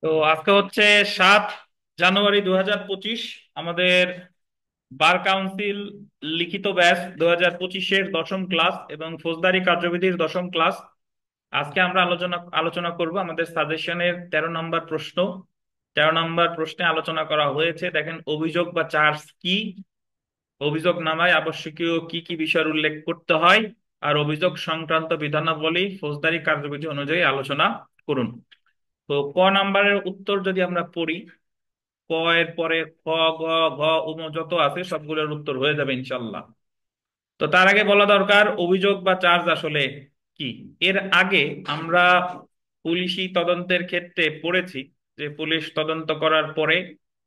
তো আজকে হচ্ছে 7 জানুয়ারি 2025। আমাদের বার কাউন্সিল লিখিত ব্যাচ 2025-এর দশম ক্লাস এবং ফৌজদারি কার্যবিধির দশম ক্লাস। আজকে আমরা আলোচনা করব আমাদের সাজেশনের 13 নম্বর প্রশ্ন। 13 নম্বর প্রশ্নে আলোচনা করা হয়েছে, দেখেন, অভিযোগ বা চার্জ কি, অভিযোগ নামায় আবশ্যকীয় কি কি বিষয়ের উল্লেখ করতে হয়, আর অভিযোগ সংক্রান্ত বিধানাবলী ফৌজদারি কার্যবিধি অনুযায়ী আলোচনা করুন। তো নাম্বারের উত্তর যদি আমরা পড়ি, ক এর পরে খ, গ, ঘ, উম যত আছে সবগুলোর উত্তর হয়ে যাবে ইনশাল্লাহ। তো তার আগে বলা দরকার অভিযোগ বা চার্জ আসলে কি। এর আগে আমরা পুলিশি তদন্তের ক্ষেত্রে পড়েছি যে পুলিশ তদন্ত করার পরে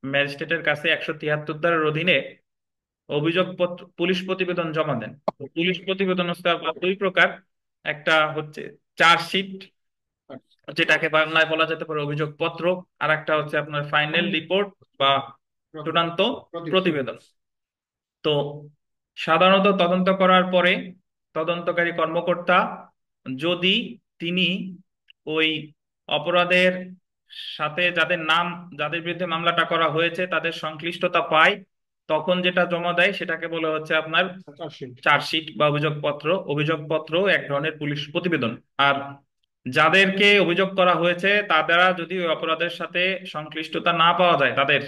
ম্যাজিস্ট্রেটের কাছে 173 ধারার অধীনে অভিযোগপত্র, পুলিশ প্রতিবেদন জমা দেন। তো পুলিশ প্রতিবেদন হচ্ছে আপনার দুই প্রকার। একটা হচ্ছে চার্জশিট, যেটাকে বাংলায় বলা যেতে পারে অভিযোগপত্র, আর একটা হচ্ছে আপনার ফাইনাল রিপোর্ট বা চূড়ান্ত প্রতিবেদন। তো সাধারণত তদন্ত করার পরে তদন্তকারী কর্মকর্তা যদি তিনি ওই অপরাধের সাথে যাদের বিরুদ্ধে মামলাটা করা হয়েছে তাদের সংশ্লিষ্টতা পায়, তখন যেটা জমা দেয় সেটাকে বলে হচ্ছে আপনার চার্জশিট বা অভিযোগপত্র। অভিযোগপত্র এক ধরনের পুলিশ প্রতিবেদন। আর যাদেরকে অভিযোগ করা হয়েছে তারা যদি ওই অপরাধের সাথে সংশ্লিষ্টতা না পাওয়া যায় তাদের,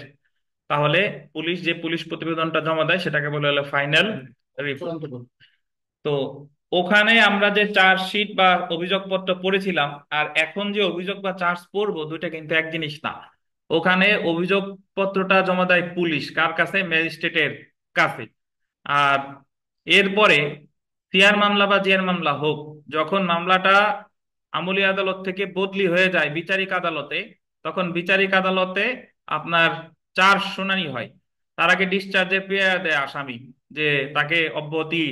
তাহলে পুলিশ যে পুলিশ প্রতিবেদনটা জমা দেয় সেটাকে বলে হলো ফাইনাল রিপোর্ট। তো ওখানে আমরা যে চার্জশিট বা অভিযোগপত্র পড়েছিলাম আর এখন যে অভিযোগ বা চার্জ পড়বো, দুইটা কিন্তু এক জিনিস না। ওখানে অভিযোগপত্রটা জমা দেয় পুলিশ কার কাছে? ম্যাজিস্ট্রেটের কাছে। আর এরপরে সিআর মামলা বা জিআর মামলা হোক, যখন মামলাটা আমলি আদালত থেকে বদলি হয়ে যায় বিচারিক আদালতে, তখন বিচারিক আদালতে আপনার চার্জ শুনানি হয়। তার আগে ডিসচার্জের প্রেয়ার দেয় আসামি যে তাকে অব্যাহতি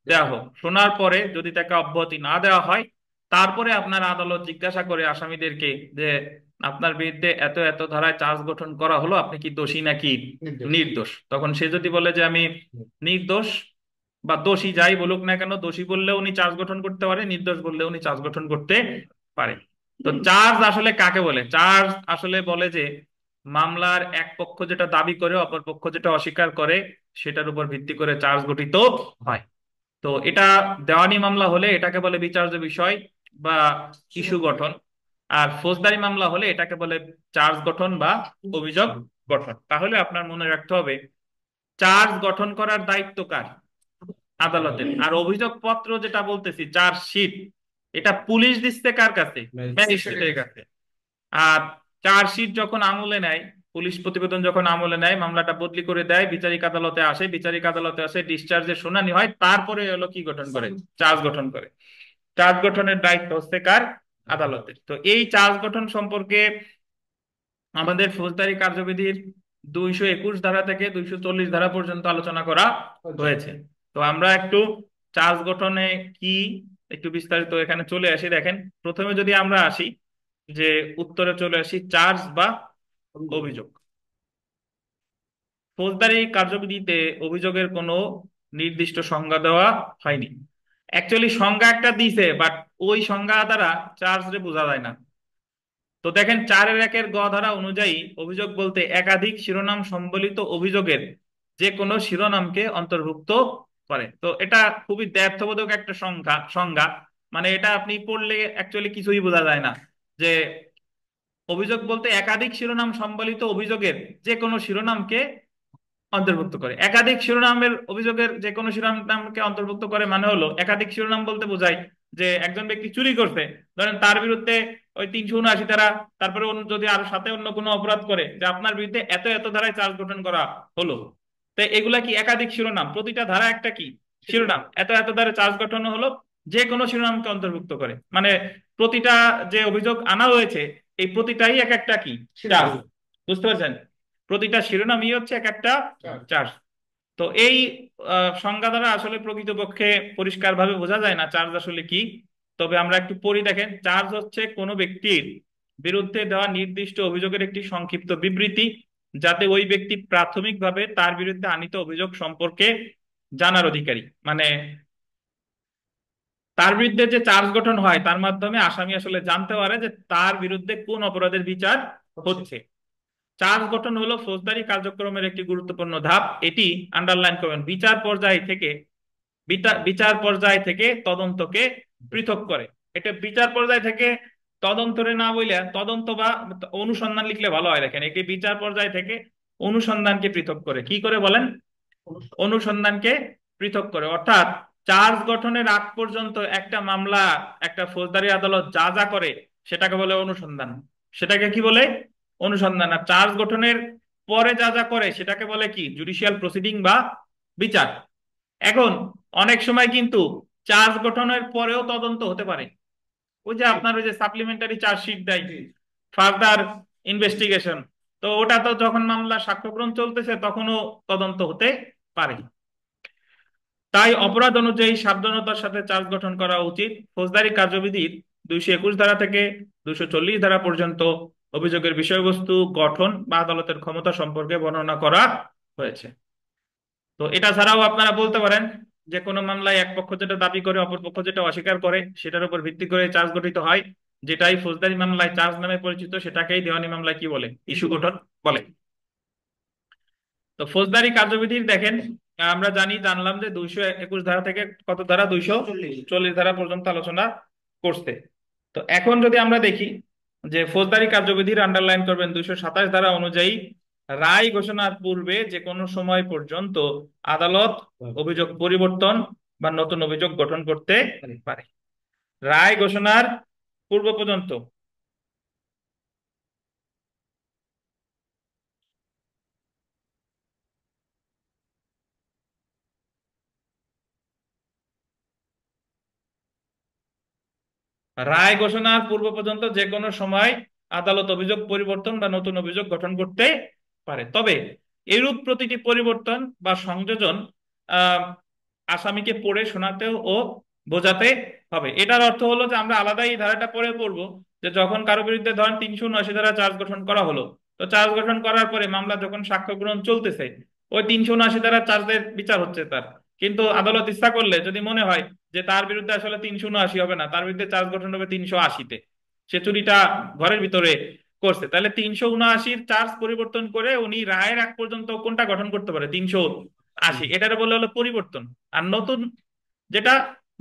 দেওয়া হোক। শোনার পরে যদি তাকে অব্যাহতি না দেওয়া হয়, তারপরে আপনার আদালত জিজ্ঞাসা করে আসামিদেরকে যে আপনার বিরুদ্ধে এত এত ধারায় চার্জ গঠন করা হলো, আপনি কি দোষী নাকি নির্দোষ। তখন সে যদি বলে যে আমি নির্দোষ, বা দোষী যাই বলুক না কেন, দোষী বললেও উনি চার্জ গঠন করতে পারে, নির্দোষ বললেও উনি চার্জ গঠন করতে পারে। তো চার্জ আসলে কাকে বলে? চার্জ আসলে বলে যে মামলার এক পক্ষ যেটা দাবি করে অপর পক্ষ যেটা অস্বীকার করে, সেটার উপর ভিত্তি করে চার্জ গঠিত হয়। তো এটা দেওয়ানি মামলা হলে এটাকে বলে বিচার্য বিষয় বা ইস্যু গঠন। আর ফৌজদারি মামলা হলে এটাকে বলে চার্জ গঠন বা অভিযোগ গঠন। তাহলে আপনার মনে রাখতে হবে চার্জ গঠন করার দায়িত্ব কার? আদালতের। আর অভিযোগ পত্র যেটা বলতেছি চার্জশিট, এটা পুলিশ দিচ্ছে কার কাছে? ম্যাজিস্ট্রেটের কাছে। আর চার্জশিট যখন আমলে নেয়, পুলিশ প্রতিবেদন যখন আমলে নেয়, মামলাটা বদলি করে দেয়, বিচারিক আদালতে আসে, বিচারিক আদালতে আসে ডিসচার্জের শুনানি হয়, তারপরে হলো কি গঠন করে? চার্জ গঠন করে। চার্জ গঠনের দায়িত্ব হচ্ছে কার? আদালতের। তো এই চার্জ গঠন সম্পর্কে আমাদের ফৌজদারি কার্যবিধির 221 ধারা থেকে 240 ধারা পর্যন্ত আলোচনা করা হয়েছে। তো আমরা একটু চার্জ গঠনে কি একটু বিস্তারিত এখানে চলে আসি। দেখেন, প্রথমে যদি আমরা আসি যে উত্তরে চলে আসি, চার্জ বা অভিযোগ। ফৌজদারি কার্যবিধিতে অভিযোগের কোনো নির্দিষ্ট সংজ্ঞা দেওয়া হয়নি। অ্যাকচুয়ালি সংজ্ঞা একটা দিছে, বাট ওই সংজ্ঞা দ্বারা চার্জ রে বোঝা যায় না। তো দেখেন, 4-1 ধারা অনুযায়ী অভিযোগ বলতে একাধিক শিরোনাম সম্বলিত অভিযোগের যে কোনো শিরোনামকে অন্তর্ভুক্ত করে। তো এটা খুবই দ্ব্যর্থবোধক একটা সংজ্ঞা। মানে এটা আপনি পড়লে অ্যাকচুয়ালি কিছুই বোঝা যায় না যে অভিযোগ বলতে একাধিক শিরোনাম সম্বলিত অভিযোগের যে কোনো শিরোনামকে অন্তর্ভুক্ত করে। একাধিক শিরোনামের অভিযোগের যে কোনো শিরোনামকে অন্তর্ভুক্ত করে মানে হলো, একাধিক শিরোনাম বলতে বোঝায় যে একজন ব্যক্তি চুরি করছে, ধরেন তার বিরুদ্ধে ওই 379 ধারা, তারপরে যদি আরো সাথে অন্য কোনো অপরাধ করে, যে আপনার বিরুদ্ধে এত এত ধারায় চার্জ গঠন করা হলো। তো এগুলা কি একাধিক শিরোনাম? প্রতিটা ধারা একটা কি শিরোনাম। এত এত ধারায় চার্জ গঠন হলো যে কোনো শিরোনামকে অন্তর্ভুক্ত করে, মানে প্রতিটা যে অভিযোগ আনা হয়েছে এই প্রতিটাই এক একটা কি চার্জ। বুঝতে পারছেন? প্রতিটা শিরোনামই হচ্ছে এক একটা চার্জ। তো এই সংজ্ঞা দ্বারা আসলে প্রকৃতপক্ষে পরিষ্কারভাবে বোঝা যায় না চার্জ আসলে কি। তবে আমরা একটু পড়ি। দেখেন, চার্জ হচ্ছে কোনো ব্যক্তির বিরুদ্ধে দেওয়া নির্দিষ্ট অভিযোগের একটি সংক্ষিপ্ত বিবৃতি, যাতে ওই ব্যক্তি প্রাথমিকভাবে তার বিরুদ্ধে আনীত অভিযোগ সম্পর্কে জানার অধিকারী। মানে তার বিরুদ্ধে যে চার্জ গঠন হয় তার মাধ্যমে আসামি আসলে জানতে পারে যে তার বিরুদ্ধে কোন অপরাধের বিচার হচ্ছে। চার্জ গঠন হলো ফৌজদারি কার্যক্রমের একটি গুরুত্বপূর্ণ ধাপ। এটি আন্ডারলাইন করবেন, বিচার পর্যায় থেকে তদন্তকে পৃথক করে। এটা বিচার পর্যায় থেকে তদন্তরে না বইলে তদন্ত বা অনুসন্ধান লিখলে ভালো হয়। দেখেন, এটি বিচার পর্যায় থেকে অনুসন্ধানকে পৃথক করে। কি করে বলেন? অনুসন্ধানকে পৃথক করে। অর্থাৎ চার্জ গঠনের আগ পর্যন্ত একটা মামলা, একটা ফৌজদারি আদালত যা যা করে সেটাকে বলে অনুসন্ধান। সেটাকে কি বলে? অনুসন্ধান। আর চার্জ গঠনের পরে যা যা করে সেটাকে বলে কি? জুডিশিয়াল প্রসিডিং বা বিচার। এখন অনেক সময় কিন্তু চার্জ গঠনের পরেও তদন্ত হতে পারে। ওই যে আপনার ওই যে সাপ্লিমেন্টারি চার্জশিট দেয়, ফার্দার ইনভেস্টিগেশন, তো ওটা তো যখন মামলা সাক্ষ্যগ্রহণ চলতেছে তখনও তদন্ত হতে পারে। তাই অপরাধ অনুযায়ী সাবধানতার সাথে চার্জ গঠন করা উচিত। ফৌজদারি কার্যবিধির 221 ধারা থেকে 240 ধারা পর্যন্ত অভিযোগের বিষয়বস্তু, গঠন বা আদালতের ক্ষমতা সম্পর্কে বর্ণনা করা হয়েছে। তো এটা ছাড়াও আপনারা বলতে পারেন যে কোনো মামলায় এক পক্ষ যেটা দাবি করে অপর পক্ষ যেটা অস্বীকার করে সেটার উপর ভিত্তি করে চার্জ গঠিত হয়। যেটাই ফৌজদারি মামলায় চার্জ নামে পরিচিত সেটাকেই দেওয়ানি মামলায় কি বলে? ইস্যু গঠন বলে। তো ফৌজদারি কার্যবিধির দেখেন, আমরা জানলাম যে 221 ধারা থেকে কত ধারা, 240 ধারা পর্যন্ত আলোচনা করছে। তো এখন যদি আমরা দেখি যে ফৌজদারি কার্যবিধির আন্ডারলাইন করবেন 227 ধারা অনুযায়ী রায় ঘোষণার পূর্বে যে কোনো সময় পর্যন্ত আদালত অভিযোগ পরিবর্তন বা নতুন অভিযোগ গঠন করতে পারে। রায় ঘোষণার পূর্ব পর্যন্ত রায় ঘোষণার পূর্ব পর্যন্ত যে কোনো সময় আদালত অভিযোগ পরিবর্তন বা নতুন অভিযোগ গঠন করতে পারে। তবে এরূপ প্রতিটি পরিবর্তন বা সংযোজন আহ আসামিকে পড়ে শোনাতেও ও বোঝাতে হবে। এটার অর্থ হলো যে আমরা আলাদা এই ধারাটা পরে পড়বো যে যখন কারো বিরুদ্ধে ধরেন 379 ধারা চার্জ গঠন করা হলো, তো চার্জ গঠন করার পরে মামলা যখন সাক্ষ্য গ্রহণ চলতেছে ওই 379 ধারা চার্জের বিচার হচ্ছে তার, কিন্তু আদালত ইচ্ছা করলে যদি মনে হয় যে তার বিরুদ্ধে আসলে 379 হবে না, তার বিরুদ্ধে চার্জ গঠন হবে 380-তে, সে চুরিটা ঘরের ভিতরে করছে, তাহলে 379-র চার্জ পরিবর্তন করে উনি রায়ের আগ পর্যন্ত কোনটা গঠন করতে পারে? 380। এটার বলে হলো পরিবর্তন। আর নতুন যেটা,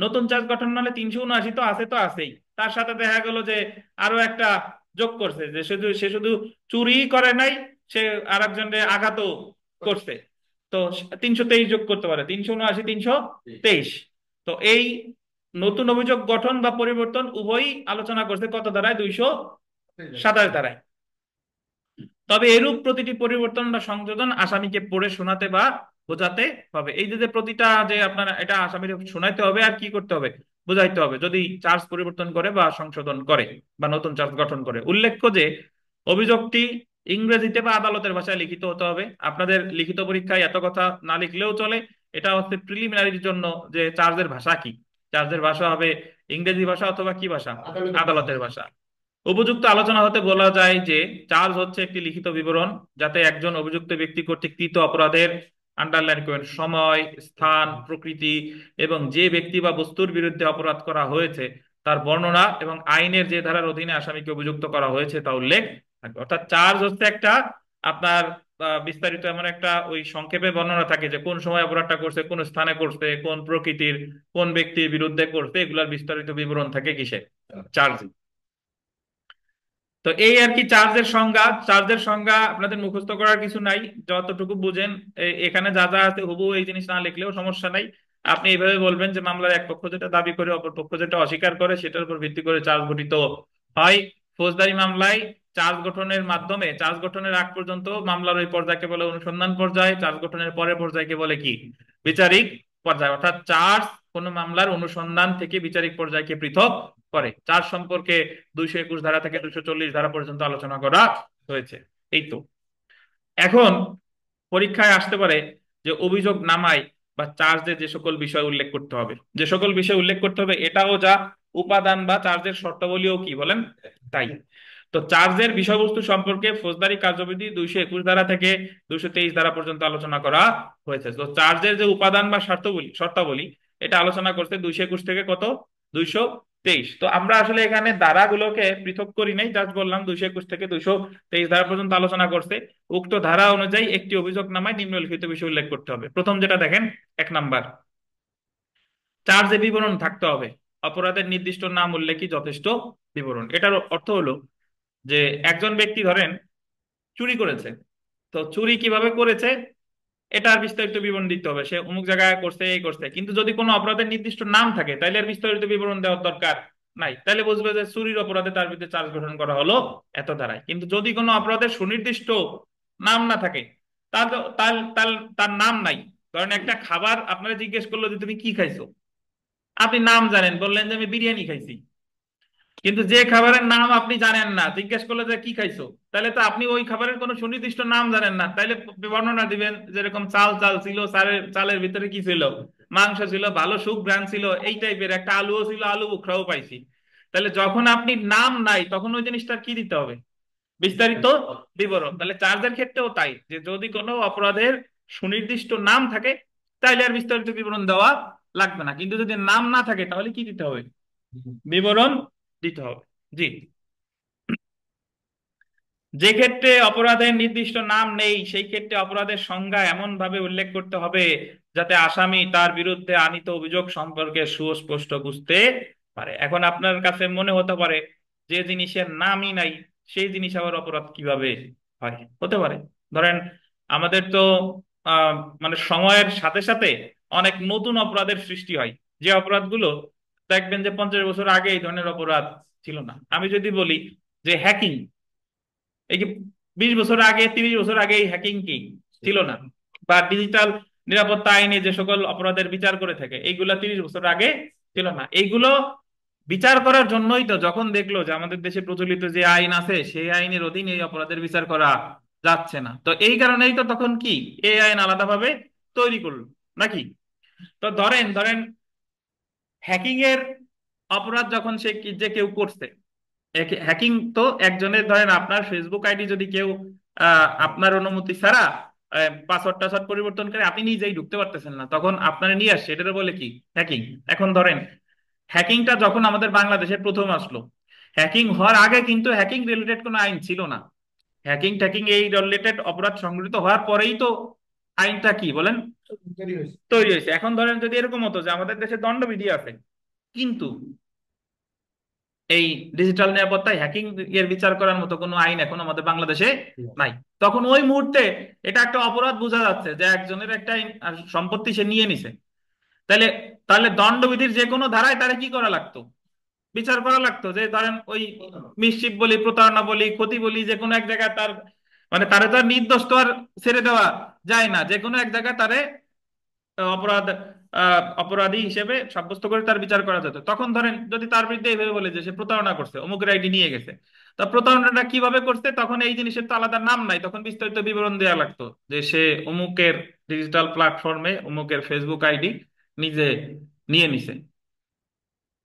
নতুন চার্জ গঠন হলে 379 তো আছে, তো আছেই, তার সাথে দেখা গেল যে আরো একটা যোগ করছে, যে সে শুধু চুরি করে নাই, সে আরেকজনের আঘাতও করছে, তো 323 যোগ করতে পারে, 379 323। তো এই নতুন অভিযোগ গঠন বা পরিবর্তন উভয়ই আলোচনা করছে কত ধারায়? 227 ধারায়। তবে এরূপ প্রতিটি পরিবর্তন বা সংযোজন আসামিকে পড়ে শোনাতে বা বোঝাতে হবে। এই যে যে প্রতিটা যে আপনারা এটা আসামিকে শোনাইতে হবে আর কি করতে হবে? বোঝাইতে হবে, যদি চার্জ পরিবর্তন করে বা সংশোধন করে বা নতুন চার্জ গঠন করে। উল্লেখ্য যে অভিযোগটি ইংরেজিতে বা আদালতের ভাষায় লিখিত হতে হবে। আপনাদের লিখিত পরীক্ষায় এত কথা না লিখলেও চলে। এটা হচ্ছে প্রিলিমিনারির জন্য যে চার্জের ভাষা কি। চার্জের ভাষা হবে ইংরেজি ভাষা অথবা কি ভাষা? আদালতের ভাষা। উপযুক্ত আলোচনা হতে বলা যায় যে চার্জ হচ্ছে একটি লিখিত বিবরণ যাতে একজন অভিযুক্ত ব্যক্তি কর্তৃক কৃত অপরাধের, আন্ডারলাইন করেন, সময়, স্থান, প্রকৃতি এবং যে ব্যক্তি বা বস্তুর বিরুদ্ধে অপরাধ করা হয়েছে তার বর্ণনা এবং আইনের যে ধারার অধীনে আসামিকে অভিযুক্ত করা হয়েছে তা উল্লেখ থাকবে। অর্থাৎ চার্জ হচ্ছে একটা আপনার বিস্তারিত এমন একটা ওই সংক্ষেপে বর্ণনা থাকে যে কোন সময় অপরাধটা করছে, কোন স্থানে করছে, কোন প্রকৃতির, কোন ব্যক্তির বিরুদ্ধে করছে, এগুলার বিস্তারিত বিবরণ থাকে কিসে? চার্জে। তো এই আর কি চার্জের সংজ্ঞা। চার্জের সংজ্ঞা আপনাদের মুখস্থ করার কিছু নাই, যতটুকু বুঝেন এখানে যা যা আছে হুবহু এই জিনিস না লিখলেও সমস্যা নাই। আপনি এইভাবে বলবেন যে মামলার এক পক্ষ যেটা দাবি করে অপর পক্ষ যেটা অস্বীকার করে সেটার উপর ভিত্তি করে চার্জ গঠিত হয়। ফৌজদারি মামলায় চার্জ গঠনের মাধ্যমে, চার্জ গঠনের আগ পর্যন্ত মামলার ওই পর্যায়কে বলে অনুসন্ধান পর্যায়, চার্জ গঠনের পরের পর্যায়কে বলে কি? বিচারিক পর্যায়। অর্থাৎ চার্জ কোন মামলার অনুসন্ধান থেকে বিচারিক পর্যায়কে পৃথক করে। চার্জ সম্পর্কে 221 ধারা থেকে 240 ধারা পর্যন্ত আলোচনা করা হয়েছে। এই তো। এখন পরীক্ষায় আসতে পারে যে অভিযোগ নামায় বা চার্জে যে সকল বিষয় উল্লেখ করতে হবে, যে সকল বিষয় উল্লেখ করতে হবে এটাও যা, উপাদান বা চার্জের শর্তাবলীও কি বলেন তাই। তো চার্জের বিষয়বস্তু সম্পর্কে ফৌজদারি কার্যবিধি 221 ধারা থেকে 223 ধারা পর্যন্ত আলোচনা করা হয়েছে। তো চার্জের যে উপাদান বা শর্তাবলী এটা আলোচনা করতে 221 থেকে কত? 223। তো আমরা আসলে এখানে ধারাগুলোকে পৃথক করি নাই, জাস্ট বললাম 221 থেকে 223 ধারা পর্যন্ত আলোচনা করছে। উক্ত ধারা অনুযায়ী একটি অভিযোগনামায় নিম্নলিখিত বিষয় উল্লেখ করতে হবে। প্রথম যেটা দেখেন, 1 নাম্বার, চার্জে বিবরণ থাকতে হবে। অপরাধের নির্দিষ্ট নাম উল্লেখই যথেষ্ট বিবরণ। এটার অর্থ হলো যে একজন ব্যক্তি ধরেন চুরি করেছে, তো চুরি কিভাবে করেছে এটার বিস্তারিত বিবরণ দিতে হবে, সে অমুক জায়গায় করছে এই করছে। কিন্তু যদি কোনো অপরাধের নির্দিষ্ট নাম থাকে তাহলে আর বিস্তারিত বিবরণ দেওয়ার দরকার নাই, তাহলে বুঝবে যে চুরির অপরাধে তার বিরুদ্ধে চার্জ গঠন করা হলো এত ধারায়। কিন্তু যদি কোনো অপরাধের সুনির্দিষ্ট নাম না থাকে, তার তার তার তার নাম নাই। ধরেন একটা খাবার আপনারা জিজ্ঞেস করলো যে তুমি কি খাইছো, আপনি নাম জানেন, বললেন যে আমি বিরিয়ানি খাইছি, কিন্তু যে খাবারের নাম আপনি জানেন না, জিজ্ঞেস করলে যে কি খাইছো, তাহলে তো আপনি ওই খাবারের কোনো সুনির্দিষ্ট নাম জানেন না, তাইলে বর্ণনা দিবেন যেরকম চাল চাল ছিল, চালের ভিতরে কি ছিল, মাংস ছিল, ভালো সুপ ঘ্রাণ ছিল, এই টাইপের একটা আলুও ছিল, আলু বোখরাও পাইছি। তাহলে যখন আপনি নাম নাই তখন ওই জিনিসটা কি দিতে হবে, বিস্তারিত বিবরণ। তাহলে চার্জের ক্ষেত্রেও তাই, যে যদি কোনো অপরাধের সুনির্দিষ্ট নাম থাকে তাহলে আর বিস্তারিত বিবরণ দেওয়া লাগবে না, কিন্তু যদি নাম না থাকে তাহলে কি দিতে হবে, বিবরণ দিতে হবে। জি। যে ক্ষেত্রে অপরাধের নির্দিষ্ট নাম নেই সেই ক্ষেত্রে অপরাধের সংজ্ঞা এমন ভাবে উল্লেখ করতে হবে যাতে আসামি তার বিরুদ্ধে আনীত অভিযোগ সম্পর্কে সুস্পষ্ট বুঝতে পারে। এখন আপনার কাছে মনে হতে পারে যে জিনিসের নামই নাই সেই জিনিস আবার অপরাধ কিভাবে হয়, হতে পারে। ধরেন আমাদের তো আহ মানে সময়ের সাথে সাথে অনেক নতুন অপরাধের সৃষ্টি হয়, যে অপরাধগুলো দেখবেন যে 50 বছর আগে এই ধরনের অপরাধ ছিল না। আমি যদি বলি যে হ্যাকিং, এই যে 20 বছর আগে 30 বছর আগে এই হ্যাকিং কি ছিল না, বা ডিজিটাল নিরাপত্তা আইনে যে সকল অপরাধের বিচার করে থাকে এইগুলা 30 বছর আগে ছিল না। এইগুলো বিচার করার জন্যই তো যখন দেখলো যে আমাদের দেশে প্রচলিত যে আইন আছে সেই আইনের অধীনে এই অপরাধের বিচার করা যাচ্ছে না, তো এই কারণেই তো তখন কি এই আইন আলাদাভাবে তৈরি করলো নাকি। তো ধরেন ধরেন হ্যাকিং এর অপরাধ যখন যে কেউ করছে, হ্যাকিং তো একজনের, ধরেন আপনার ফেসবুক আইডি যদি কেউ আপনার অনুমতি ছাড়া পাসওয়ার্ড টাসওয়ার্ড পরিবর্তন করে আপনি নিজেই ঢুকতে পারতেছেন না, তখন আপনার নিয়ে আসছে, এটা বলে কি হ্যাকিং। এখন ধরেন হ্যাকিংটা যখন আমাদের বাংলাদেশে প্রথম আসলো, হ্যাকিং হওয়ার আগে কিন্তু হ্যাকিং রিলেটেড কোনো আইন ছিল না। হ্যাকিং ট্যাকিং এই রিলেটেড অপরাধ সংঘটিত হওয়ার পরেই তো আইনটা কি বলেন তৈরি হয়েছে। এখন ধরেন যদি এরকম হতো যে আমাদের দেশে দণ্ডবিধি আছে কিন্তু এই ডিজিটাল নিরাপত্তায় হ্যাকিং এর বিচার করার মতো কোনো আইন এখন আমাদের বাংলাদেশে নাই, তখন ওই মুহূর্তে এটা একটা অপরাধ বোঝা যাচ্ছে যে একজনের একটা সম্পত্তি সে নিয়ে নিছে। তাহলে তাহলে দণ্ডবিধির যে কোনো ধারায় তারা কি করা লাগতো, বিচার করা লাগতো। যে ধরেন ওই মিসচিপ বলি, প্রতারণা বলি, ক্ষতি বলি, যে কোনো এক জায়গায় তার মানে তারে তো আর নির্দোষ তো আর ছেড়ে দেওয়া যায় না, যে কোনো এক জায়গায় তারে অপরাধ অপরাধী হিসেবে সাব্যস্ত করে তার বিচার করা যেত। তখন ধরেন যদি তার বিরুদ্ধে এইভাবে বলে যে সে প্রতারণা করছে, অমুকের আইডি নিয়ে গেছে, তা প্রতারণাটা কিভাবে করছে, তখন এই জিনিসের তো আলাদা নাম নাই, তখন বিস্তারিত বিবরণ দেওয়া লাগতো যে সে অমুকের ডিজিটাল প্ল্যাটফর্মে অমুকের ফেসবুক আইডি নিজে নিয়ে নিছে।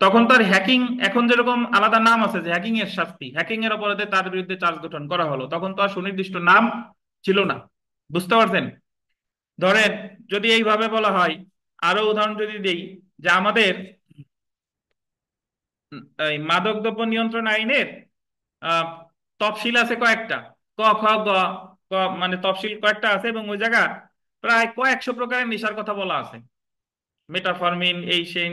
তখন তার হ্যাকিং, এখন যেরকম আলাদা নাম আছে যে হ্যাকিং এর শাস্তি, হ্যাকিং এর অপরাধে তার বিরুদ্ধে চার্জ গঠন করা হলো, তখন তো আর সুনির্দিষ্ট নাম ছিল না। বুঝতে পারছেন? ধরেন যদি এইভাবে বলা হয়, আরো উদাহরণ যদি দেই, যে আমাদের এই মাদকদ্রব্য নিয়ন্ত্রণ আইনের আহ, তফসিল আছে কয়েকটা, ক খ গ, ক মানে তফসিল কয়েকটা আছে, এবং ওই জায়গা প্রায় কয়েকশো প্রকারের নেশার কথা বলা আছে। মেটাফরমিন এই সেই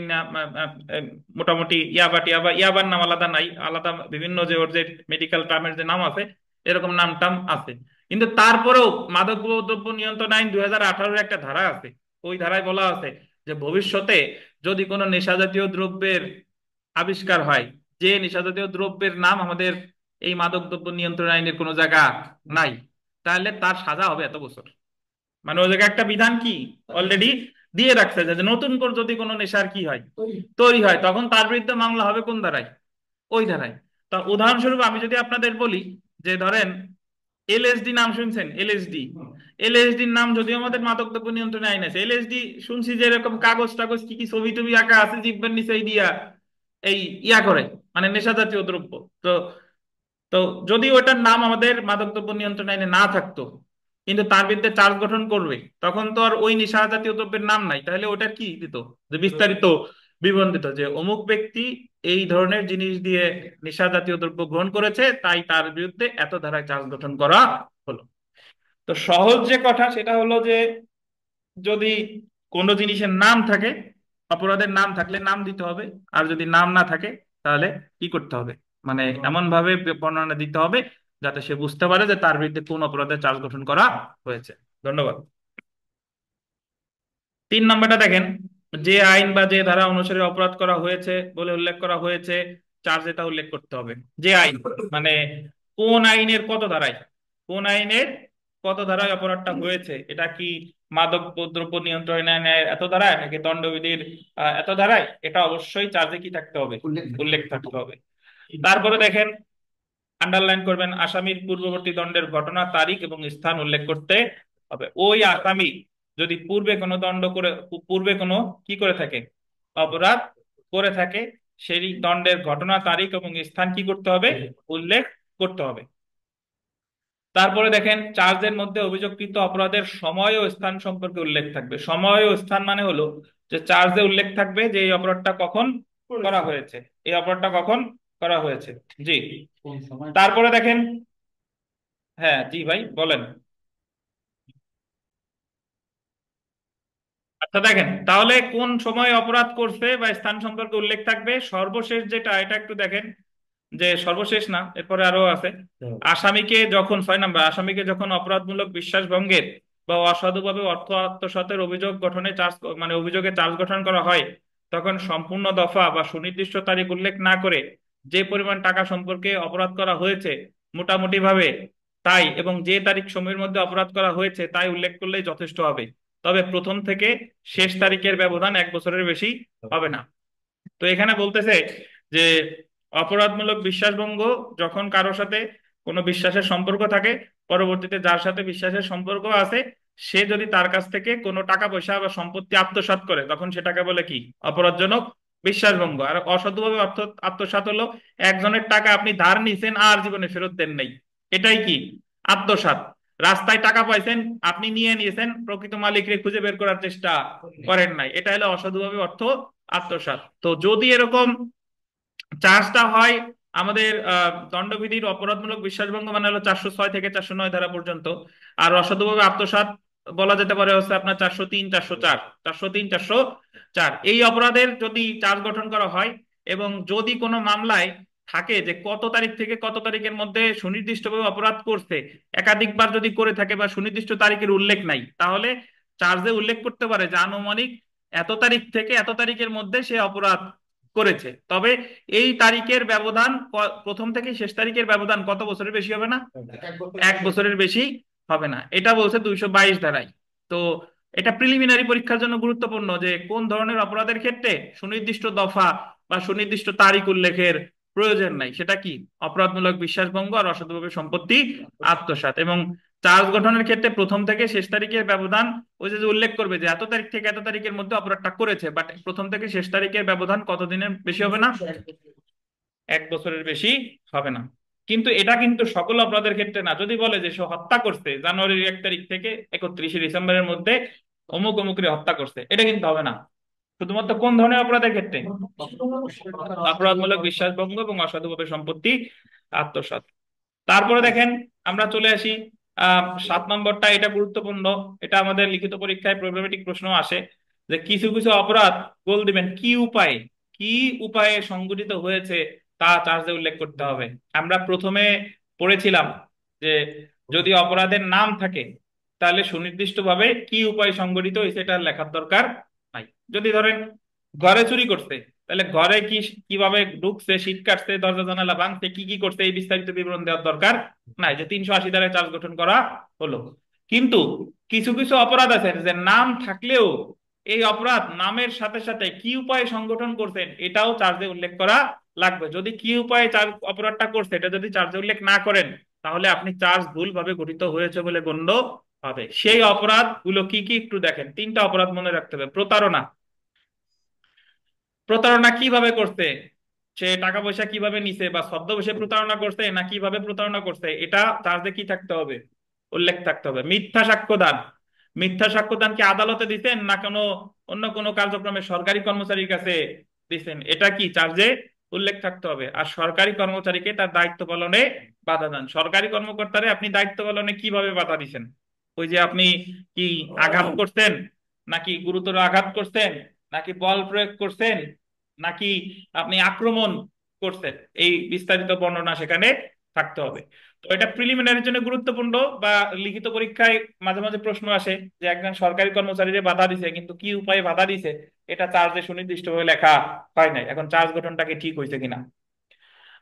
মোটামুটি ইয়াবা টিয়াবা, ইয়াবার নাম আলাদা নাই, আলাদা বিভিন্ন যে ওর যে মেডিকেল টার্মের যে নাম আছে এরকম নাম টাম আছে। কিন্তু তারপরেও মাদক দ্রব্য নিয়ন্ত্রণ আইন 2018 একটা ধারা আছে, ওই ধারায় বলা আছে যে ভবিষ্যতে যদি কোনো নেশা জাতীয় দ্রব্যের আবিষ্কার হয়, যে নেশা জাতীয় দ্রব্যের নাম আমাদের এই মাদক দ্রব্য নিয়ন্ত্রণ আইনের কোনো জায়গা নাই, তাহলে তার সাজা হবে এত বছর। মানে ওই জায়গায় একটা বিধান কি অলরেডি দিয়ে রাখছে যে যে নতুন করে যদি কোনো নেশার কি হয় তৈরি হয় তখন তার বিরুদ্ধে মামলা হবে কোন ধারায়, ওই ধারায়। তা উদাহরণস্বরূপ আমি যদি আপনাদের বলি যে ধরেন এলএসডি নাম শুনছেন, এলএসডি, এলএসডির নাম যদিও আমাদের মাদকদ্রব্য নিয়ন্ত্রণ আইন আছে, এলএসডি শুনছি যে এরকম কাগজ টাগজ কি কি ছবি টবি আঁকা আছে জিব্বের নিচে এই দিয়া এই ইয়া করে, মানে নেশা জাতীয় দ্রব্য। তো তো যদি ওটার নাম আমাদের মাদকদ্রব্য নিয়ন্ত্রণ আইনে না থাকতো কিন্তু তার বিরুদ্ধে চার্জ গঠন করবে, তখন তো আর ওই নেশা জাতীয় দ্রব্যের নাম নাই, তাহলে ওটার কি দিত, যে বিস্তারিত বিবন্ধিত যে অমুক ব্যক্তি এই ধরনের জিনিস দিয়ে নেশা জাতীয় দ্রব্য গ্রহণ করেছে, তাই তার বিরুদ্ধে এত ধারায় চার্জ গঠন করা হলো। তো সহজ যে কথা সেটা হলো যে যদি কোনো জিনিসের নাম থাকে, অপরাধের নাম থাকলে নাম দিতে হবে। আর যদি নাম না থাকে তাহলে কি করতে হবে, মানে এমন ভাবে বর্ণনা দিতে হবে যাতে সে বুঝতে পারে যে তার বিরুদ্ধে কোন অপরাধের চার্জ গঠন করা হয়েছে। ধন্যবাদ। 3 নম্বরটা দেখেন, যে আইন বা যে ধারা অনুসারে অপরাধ করা হয়েছে বলে উল্লেখ করা হয়েছে, চার্জ এটা উল্লেখ করতে হবে। যে আইন মানে কোন আইনের কত ধারায়, কোন আইনের কত ধারায় অপরাধটা হয়েছে, এটা কি মাদক দ্রব্য নিয়ন্ত্রণ আইনের এত ধারায় নাকি দণ্ডবিধির এত ধারায়, এটা অবশ্যই চার্জে কি থাকতে হবে, উল্লেখ থাকতে হবে। তারপরে দেখেন, আন্ডারলাইন করবেন, আসামির পূর্ববর্তী দণ্ডের ঘটনা, তারিখ এবং স্থান উল্লেখ করতে হবে। ওই আসামি যদি পূর্বে কোনো দণ্ড করে, পূর্বে কোনো কি করে থাকে, অপরাধ করে থাকে, সেই দণ্ডের ঘটনা, তারিখ এবং স্থান কি করতে হবে, উল্লেখ করতে হবে। তারপরে দেখেন, চার্জের মধ্যে অভিযোগকৃত অপরাধের সময় ও স্থান সম্পর্কে উল্লেখ থাকবে। সময় ও স্থান মানে হলো যে চার্জে উল্লেখ থাকবে যে এই অপরাধটা কখন করা হয়েছে, এই অপরাধটা কখন করা হয়েছে। জি। তারপরে দেখেন, হ্যাঁ জি ভাই বলেন। আচ্ছা দেখেন, তাহলে কোন সময় অপরাধ করছে বা স্থান সম্পর্কে উল্লেখ থাকবে। সর্বশেষ যেটা, এটা একটু দেখেন, যে সর্বশেষ না, এরপরে আরো আছে। আসামিকে যখন, 6 নম্বর, আসামিকে যখন অপরাধমূলক বিশ্বাস ভঙ্গের বা অসাধুভাবে অর্থ আত্মসাতের অভিযোগ গঠনে চার্জ, মানে অভিযোগে চার্জ গঠন করা হয়, তখন সম্পূর্ণ দফা বা সুনির্দিষ্ট তারিখ উল্লেখ না করে যে পরিমাণ টাকা সম্পর্কে অপরাধ করা হয়েছে মোটামুটি ভাবে তাই, এবং যে তারিখ সময়ের মধ্যে অপরাধ করা হয়েছে তাই উল্লেখ করলেই যথেষ্ট হবে। তবে প্রথম থেকে শেষ তারিখের ব্যবধান 1 বছরের বেশি হবে না। তো এখানে বলতেছে যে অপরাধমূলক বিশ্বাসভঙ্গ যখন কারোর সাথে কোনো বিশ্বাসের সম্পর্ক থাকে, পরবর্তীতে যার সাথে বিশ্বাসের সম্পর্ক আছে সে যদি তার কাছ থেকে কোনো টাকা পয়সা বা সম্পত্তি আত্মসাৎ করে, তখন সেটাকে বলে কি, অপরাধজনক বিশ্বাসভঙ্গ। আর অসাধুভাবে অর্থ আত্মসাৎ হলো একজনের টাকা আপনি ধার নিছেন আর জীবনে ফেরত দেন নাই, এটাই কি, আত্মসাৎ। রাস্তায় টাকা পাইছেন, আপনি নিয়ে নিয়েছেন, প্রকৃত মালিককে খুঁজে বের করার চেষ্টা করেন নাই, এটা হলো অসাধুভাবে অর্থ আত্মসাৎ। তো যদি এরকম চার্জটা হয় আমাদের দণ্ডবিধির অপরাধমূলক বিশ্বাসভঙ্গ মানে হলো 406 থেকে 409 ধারা পর্যন্ত। আর অসাধুভাবে আত্মসাৎ বলা যেতে পারে হচ্ছে আপনার 403, 404, 403, 404 এই অপরাধের যদি চার্জ গঠন করা হয়, এবং যদি কোনো মামলায় থাকে যে কত তারিখ থেকে কত তারিখের মধ্যে সুনির্দিষ্টভাবে অপরাধ করছে, একাধিকবার যদি করে থাকে বা সুনির্দিষ্ট তারিখের উল্লেখ নাই, তাহলে চার্জে উল্লেখ করতে পারে যে আনুমানিক এত তারিখ থেকে এত তারিখের মধ্যে সে অপরাধ করেছে। তবে এই তারিখের ব্যবধান, প্রথম থেকে শেষ তারিখের ব্যবধান কত বছরের বেশি হবে না, 1 বছরের বেশি হবে না। এটা বলছে 222 ধারায়। তো এটা প্রিলিমিনারি পরীক্ষার জন্য গুরুত্বপূর্ণ যে কোন ধরনের অপরাধের ক্ষেত্রে সুনির্দিষ্ট দফা বা সুনির্দিষ্ট তারিখ উল্লেখের প্রয়োজন নাই, সেটা কি, অপরাধমূলক বিশ্বাসভঙ্গ আর অসাধুভাবে সম্পত্তি আত্মসাৎ। এবং চার্জ গঠনের ক্ষেত্রে প্রথম থেকে শেষ তারিখের ব্যবধান ওই যে উল্লেখ করবে যে এত তারিখ থেকে এত তারিখের মধ্যে অপরাধটা করেছে, বাট প্রথম থেকে শেষ তারিখের ব্যবধান কতদিনের বেশি হবে না, 1 বছরের বেশি হবে না। কিন্তু এটা কিন্তু সকল অপরাধের ক্ষেত্রে না। যদি বলে যে সে হত্যা করছে জানুয়ারির 1 তারিখ থেকে 31শে ডিসেম্বরের মধ্যে অমুক অমুকরে হত্যা করছে, এটা কিন্তু হবে না। শুধুমাত্র কোন ধরনের অপরাধের ক্ষেত্রে, অপরাধমূলক বিশ্বাসভঙ্গ এবং অসাধুভাবে সম্পত্তি আত্মসাৎ। তারপরে দেখেন, আমরা চলে আসি 7 নম্বরটা, এটা গুরুত্বপূর্ণ। এটা আমাদের লিখিত পরীক্ষায় প্রবলেমেটিক প্রশ্ন আসে যে কিছু কিছু অপরাধ, গোল দিবেন কি উপায়ে, কি উপায়ে সংঘটিত হয়েছে তা চার্জে উল্লেখ করতে হবে। আমরা প্রথমে পড়েছিলাম যে যদি অপরাধের নাম থাকে তাহলে সুনির্দিষ্টভাবে কি উপায়ে সংঘটিত হয়েছে এটা লেখার দরকার নাই। যদি ধরেন ঘরে চুরি করছে, তাহলে ঘরে কি, কিভাবে ঢুকছে, শীট কাটছে, দরজা জানালা ভাঙছে, কি কি করছে, এই বিস্তারিত বিবরণ দেওয়ার দরকার নাই, যে 380 ধারায় চার্জ গঠন করা হলো। কিন্তু কিছু কিছু অপরাধ আছে যে নাম থাকলেও এই অপরাধ নামের সাথে সাথে কি উপায়ে সংগঠন করছেন এটাও চার্জে উল্লেখ করা লাগবে। যদি কি উপায়ে চার্জ অপরাধটা করছে এটা যদি চার্জে উল্লেখ না করেন, তাহলে আপনি চার্জ ভুলভাবে গঠিত হয়েছে বলে গণ্য হবে। সেই অপরাধ গুলো কি কি একটু দেখেন, 3টা অপরাধ মনে রাখতে হবে। প্রতারণা, প্রতারণা কিভাবে করছে, সে টাকা পয়সা কিভাবে নিছে বা ছদ্মবেশে প্রতারণা করছে না কিভাবে প্রতারণা করছে, এটা চার্জে কি থাকতে হবে, উল্লেখ থাকতে হবে। মিথ্যা সাক্ষ্যদান, মিথ্যা সাক্ষ্যদান কি আদালতে দিতেন না কোনো অন্য কোনো কার্যক্রমে সরকারি কর্মচারীর কাছে দিচ্ছেন, এটা কি চার্জে উল্লেখ থাকতে হবে। আর সরকারি কর্মচারীকে তার দায়িত্ব পালনে বাধা দান, সরকারি কর্মকর্তারে আপনি দায়িত্ব পালনে কিভাবে বাধা দিচ্ছেন? ওই যে আপনি কি আঘাত করছেন, নাকি গুরুতর আঘাত করছেন, নাকি বল প্রয়োগ করছেন, নাকি আপনি আক্রমণ করছেন, এই বিস্তারিত বর্ণনা সেখানে থাকতে হবে। তো এটা প্রিলিমিনারির জন্য গুরুত্বপূর্ণ। বা লিখিত পরীক্ষায় মাঝে মাঝে প্রশ্ন আসে যে একজন সরকারি কর্মচারীরে বাধা দিছে, কিন্তু কি উপায়ে বাধা দিছে এটা চার্জে সুনির্দিষ্টভাবে লেখা হয় নাই। এখন চার্জ গঠনটা কি ঠিক হয়েছে কিনা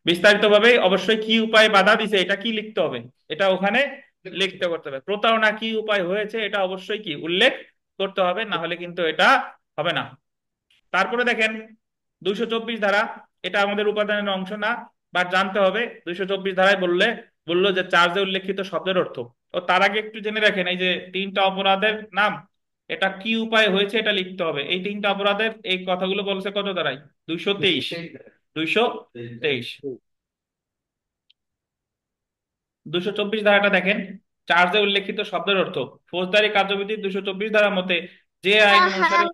বিস্তারিত ভাবে অবশ্যই কি উপায়ে বাধা দিছে এটা কি লিখতে হবে, এটা ওখানে লিখতে করতে হবে। প্রতারণা কি উপায় হয়েছে এটা অবশ্যই কি উল্লেখ করতে হবে, না হলে কিন্তু এটা হবে না। তারপরে দেখেন 224 ধারা, এটা আমাদের উপাদানের অংশ না, বাট জানতে হবে। 224 ধারায় বললো যে চার্জে উল্লেখিত শব্দের অর্থ। ও তার আগে একটু জেনে রাখেন, এই যে তিনটা অপরাধের নাম, এটা কি উপায় হয়েছে এটা লিখতে হবে। এই তিনটা অপরাধের এই কথাগুলো বলছে কত ধারায়? 223। 223। 224 ধারাটা দেখেন, চার্জে উল্লেখিত শব্দের অর্থ। ফৌজদারি কার্যবিধির 224 ধারার মতে যে আইন অনুসারে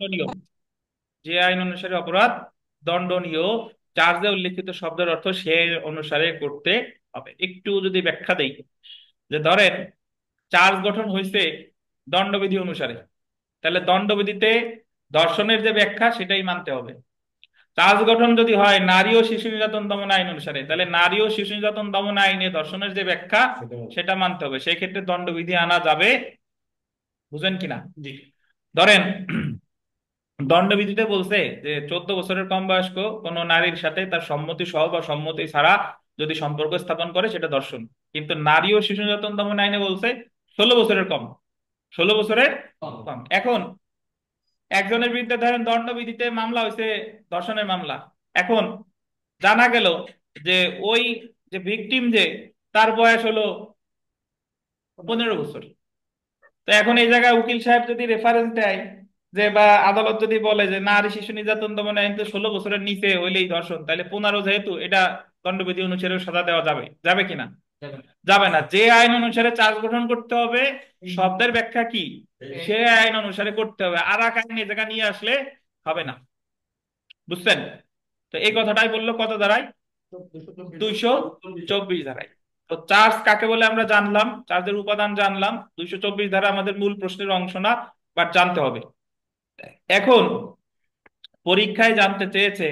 দণ্ডনীয়, যে আইন অনুসারে অপরাধ দণ্ডনীয়, চার্জে উল্লেখিত শব্দের অর্থ সে অনুসারে করতে হবে। একটু যদি ব্যাখ্যা দেই, যে ধরেন চার্জ গঠন হয়েছে দণ্ডবিধি অনুসারে, তাহলে দণ্ডবিধিতে ধর্ষণের যে ব্যাখ্যা সেটাই মানতে হবে। চার্জ গঠন যদি হয় নারী ও শিশু নির্যাতন দমন আইন অনুসারে, তাহলে নারী ও শিশু নির্যাতন দমন আইনে ধর্ষণের যে ব্যাখ্যা সেটা মানতে হবে। সেই ক্ষেত্রে দণ্ডবিধি আনা যাবে। বুঝেন কিনা? জি। ধরেন দণ্ডবিধিতে বলছে যে 14 বছরের কম বয়স্ক কোন নারীর সাথে তার সম্মতি সহ বা সম্মতি ছাড়া যদি সম্পর্ক স্থাপন করে সেটা ধর্ষণ। কিন্তু নারী ও শিশু নির্যাতন দমন আইনে বলছে 16 বছরের কম, 16 বছরের কম। এখন একজনের বিরুদ্ধে ধরেন দণ্ডবিধিতে মামলা হয়েছে, ধর্ষণের মামলা। এখন জানা গেল যে ওই যে ভিকটিম, যে তার বয়স হলো 15 বছর। তো এখন এই জায়গায় উকিল সাহেব যদি রেফারেন্স দেয়, যে বা আদালত যদি বলে যে নারী শিশু নির্যাতন দমন আইন তো 16 বছরের নিচে হইলেই ধর্ষণ, তাহলে 15 যেহেতু, এটা দণ্ডবিধি অনুসারে সাজা দেওয়া যাবে, যাবে কিনা? যাবে না। যে আইন অনুসারে চার্জ গঠন করতে হবে, শব্দের ব্যাখ্যা কি সে আইন অনুসারে করতে হবে। আর এক আইন এই জায়গা নিয়ে আসলে হবে না। বুঝছেন? তো এই কথাটাই বললো কত ধারায়? 224 ধারায়। তো চার্জ কাকে বলে আমরা জানলাম, চার্জের উপাদান জানলাম। 224 ধারা আমাদের মূল প্রশ্নের অংশ না, বাট জানতে হবে। এখন পরীক্ষায় জানতে চেয়েছে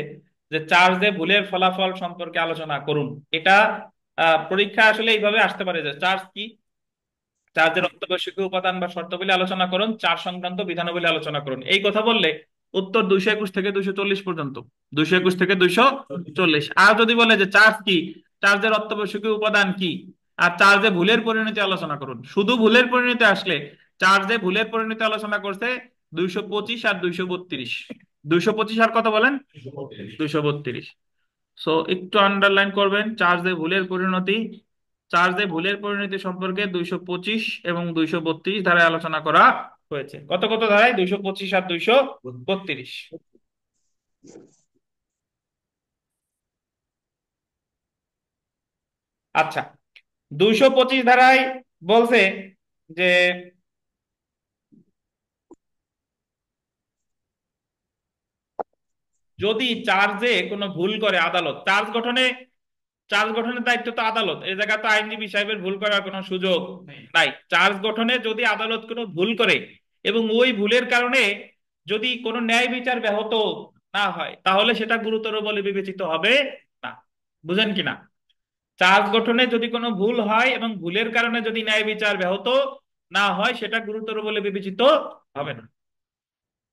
যে চার্জে ভুলের ফলাফল সম্পর্কে আলোচনা করুন। এটা পরীক্ষা আসলে এইভাবে আসতে পারে যে চার্জ কি, চার্জের অত্যাবশ্যকীয় উপাদান বা শর্তাবলী আলোচনা করুন, চার্জ সংক্রান্ত বিধানাবলী আলোচনা করুন। এই কথা বললে উত্তর 221 থেকে 240 পর্যন্ত, 221 থেকে 240। আর যদি বলে যে চার্জ কি, চার্জের অত্যাবশ্যকীয় উপাদান কি, আর চার্জে ভুলের পরিণতি আলোচনা করুন, শুধু ভুলের পরিণতি আসলে, চার্জে ভুলের পরিণতি আলোচনা করছে 225 আর 232। 225 আর কত বলেন? 232। সো একটু আন্ডারলাইন করবেন চার্জে ভুলের পরিণতি। চার্জে ভুলের পরিণতি সম্পর্কে 225 এবং 232 ধারায় আলোচনা করা হয়েছে। কত কত ধারায়? 225 আর 232। আচ্ছা, 225 ধারায় বলছে যে যদি চার্জে কোনো ভুল করে আদালত, চার্জ গঠনের দায়িত্ব তো আদালত, এই জায়গায় তো আইনজীবী সাহেবের ভুল করার কোনো সুযোগ নাই। চার্জ গঠনে যদি আদালত কোনো ভুল করে এবং ওই ভুলের কারণে যদি কোনো ন্যায় বিচার ব্যাহত না হয়, তাহলে সেটা গুরুতর বলে বিবেচিত হবে না। বুঝেন কিনা? চার্জ গঠনে যদি কোনো ভুল হয় এবং ভুলের কারণে যদি ন্যায় বিচার ব্যাহত না হয়, সেটা গুরুতর বলে বিবেচিত হবে না।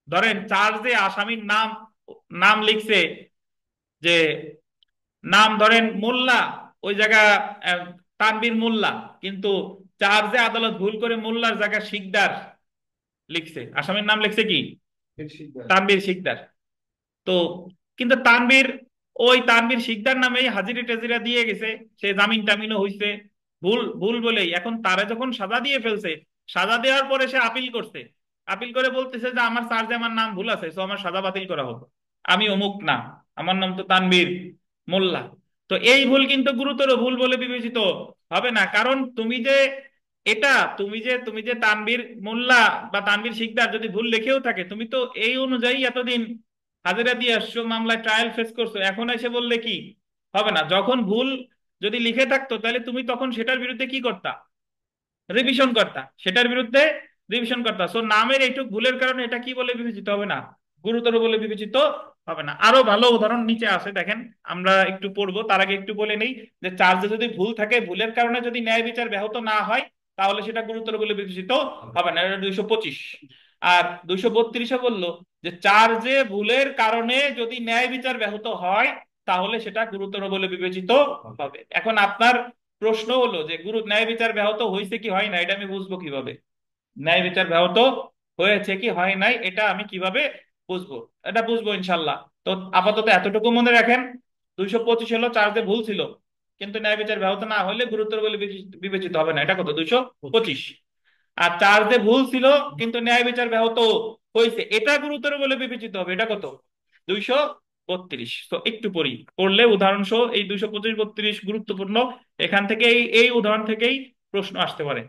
ধরেন চার্জে আসামির নাম নাম লিখছে, যে নাম ধরেন মোল্লা, ওই জায়গা আহ, তানবীর মোল্লা, কিন্তু চার্জে আদালত ভুল করে মোল্লার জায়গা শিকদার লিখছে, আসামির নাম লিখছে কি তানবীর শিকদার। তো কিন্তু তানবীর শিকদার নামেই হাজিরা টাজিরা দিয়ে গেছে, সে জামিন টামিনও হইছে, ভুল ভুল বলেই। এখন তারা যখন সাজা দিয়ে ফেলছে, সাজা দেওয়ার পরে সে আপিল করছে, আপিল করে বলতেছে যে আমার চার্জে আমার নাম ভুল আছে, তো আমার সাজা বাতিল করা হোক, আমি অমুক না, আমার নাম তো তানবীর মোল্লা। তো এই ভুল কিন্তু গুরুতর ভুল বলে বিবেচিত হবে না। কারণ এটা তুমি যে তানবীর মোল্লা বা তানবীর শিকদার যদি ভুল লিখেও থাকে, তুমি তো এই অনুযায়ী এতদিন হাজিরা দিয়ে আসছো, মামলায় ট্রায়াল ফেস করছো, এখন এসে বললে কি হবে না? যখন ভুল যদি লিখে থাকতো তাহলে তুমি তখন সেটার বিরুদ্ধে কি করতা? রিভিশন করতা, সেটার বিরুদ্ধে রিভিশন করতা। সো নামের এইটুক ভুলের কারণে এটা কি বলে বিবেচিত হবে না? গুরুতর বলে বিবেচিত হবে না। আরো ভালো উদাহরণ নিচে আছে, দেখেন, আমরা একটু পড়বো, তার আগে একটু বলে নেই যে চার্জে যদি ভুল থাকে, ভুলের কারণে যদি ন্যায় বিচার ব্যাহত না হয়, তাহলে সেটা গুরুতর বলে বিবেচিত হবে না। এটা 225। আর 232-এ বললো যে চার্জে ভুলের কারণে যদি ন্যায় বিচার ব্যাহত হয়, তাহলে সেটা গুরুতর বলে বিবেচিত হবে। এখন আপনার প্রশ্ন হলো যে ন্যায় বিচার ব্যাহত হয়েছে কি হয় না, এটা আমি বুঝবো কিভাবে? ন্যায় বিচার ব্যাহত হয়েছে কি হয় নাই এটা আমি কিভাবে বুঝবো? এটা বুঝবো ইনশাল্লাহ। তো আপাতত এতটুকু মনে রাখেন, 225 হলো চার্জে ভুল ছিল, কিন্তু ন্যায় বিচার ব্যাহত না হলে গুরুতর বলে বিবেচিত হবে না। এটা কত? 225। আর চার্জে ভুল ছিল কিন্তু ন্যায় বিচার ব্যাহত হয়েছে, এটা গুরুতর বলে বিবেচিত হবে। এটা কত? 232। তো একটু পড়ি, পড়লে উদাহরণ সহ এই 225 32 গুরুত্বপূর্ণ। এখান থেকে এই উদাহরণ থেকেই প্রশ্ন আসতে পারে।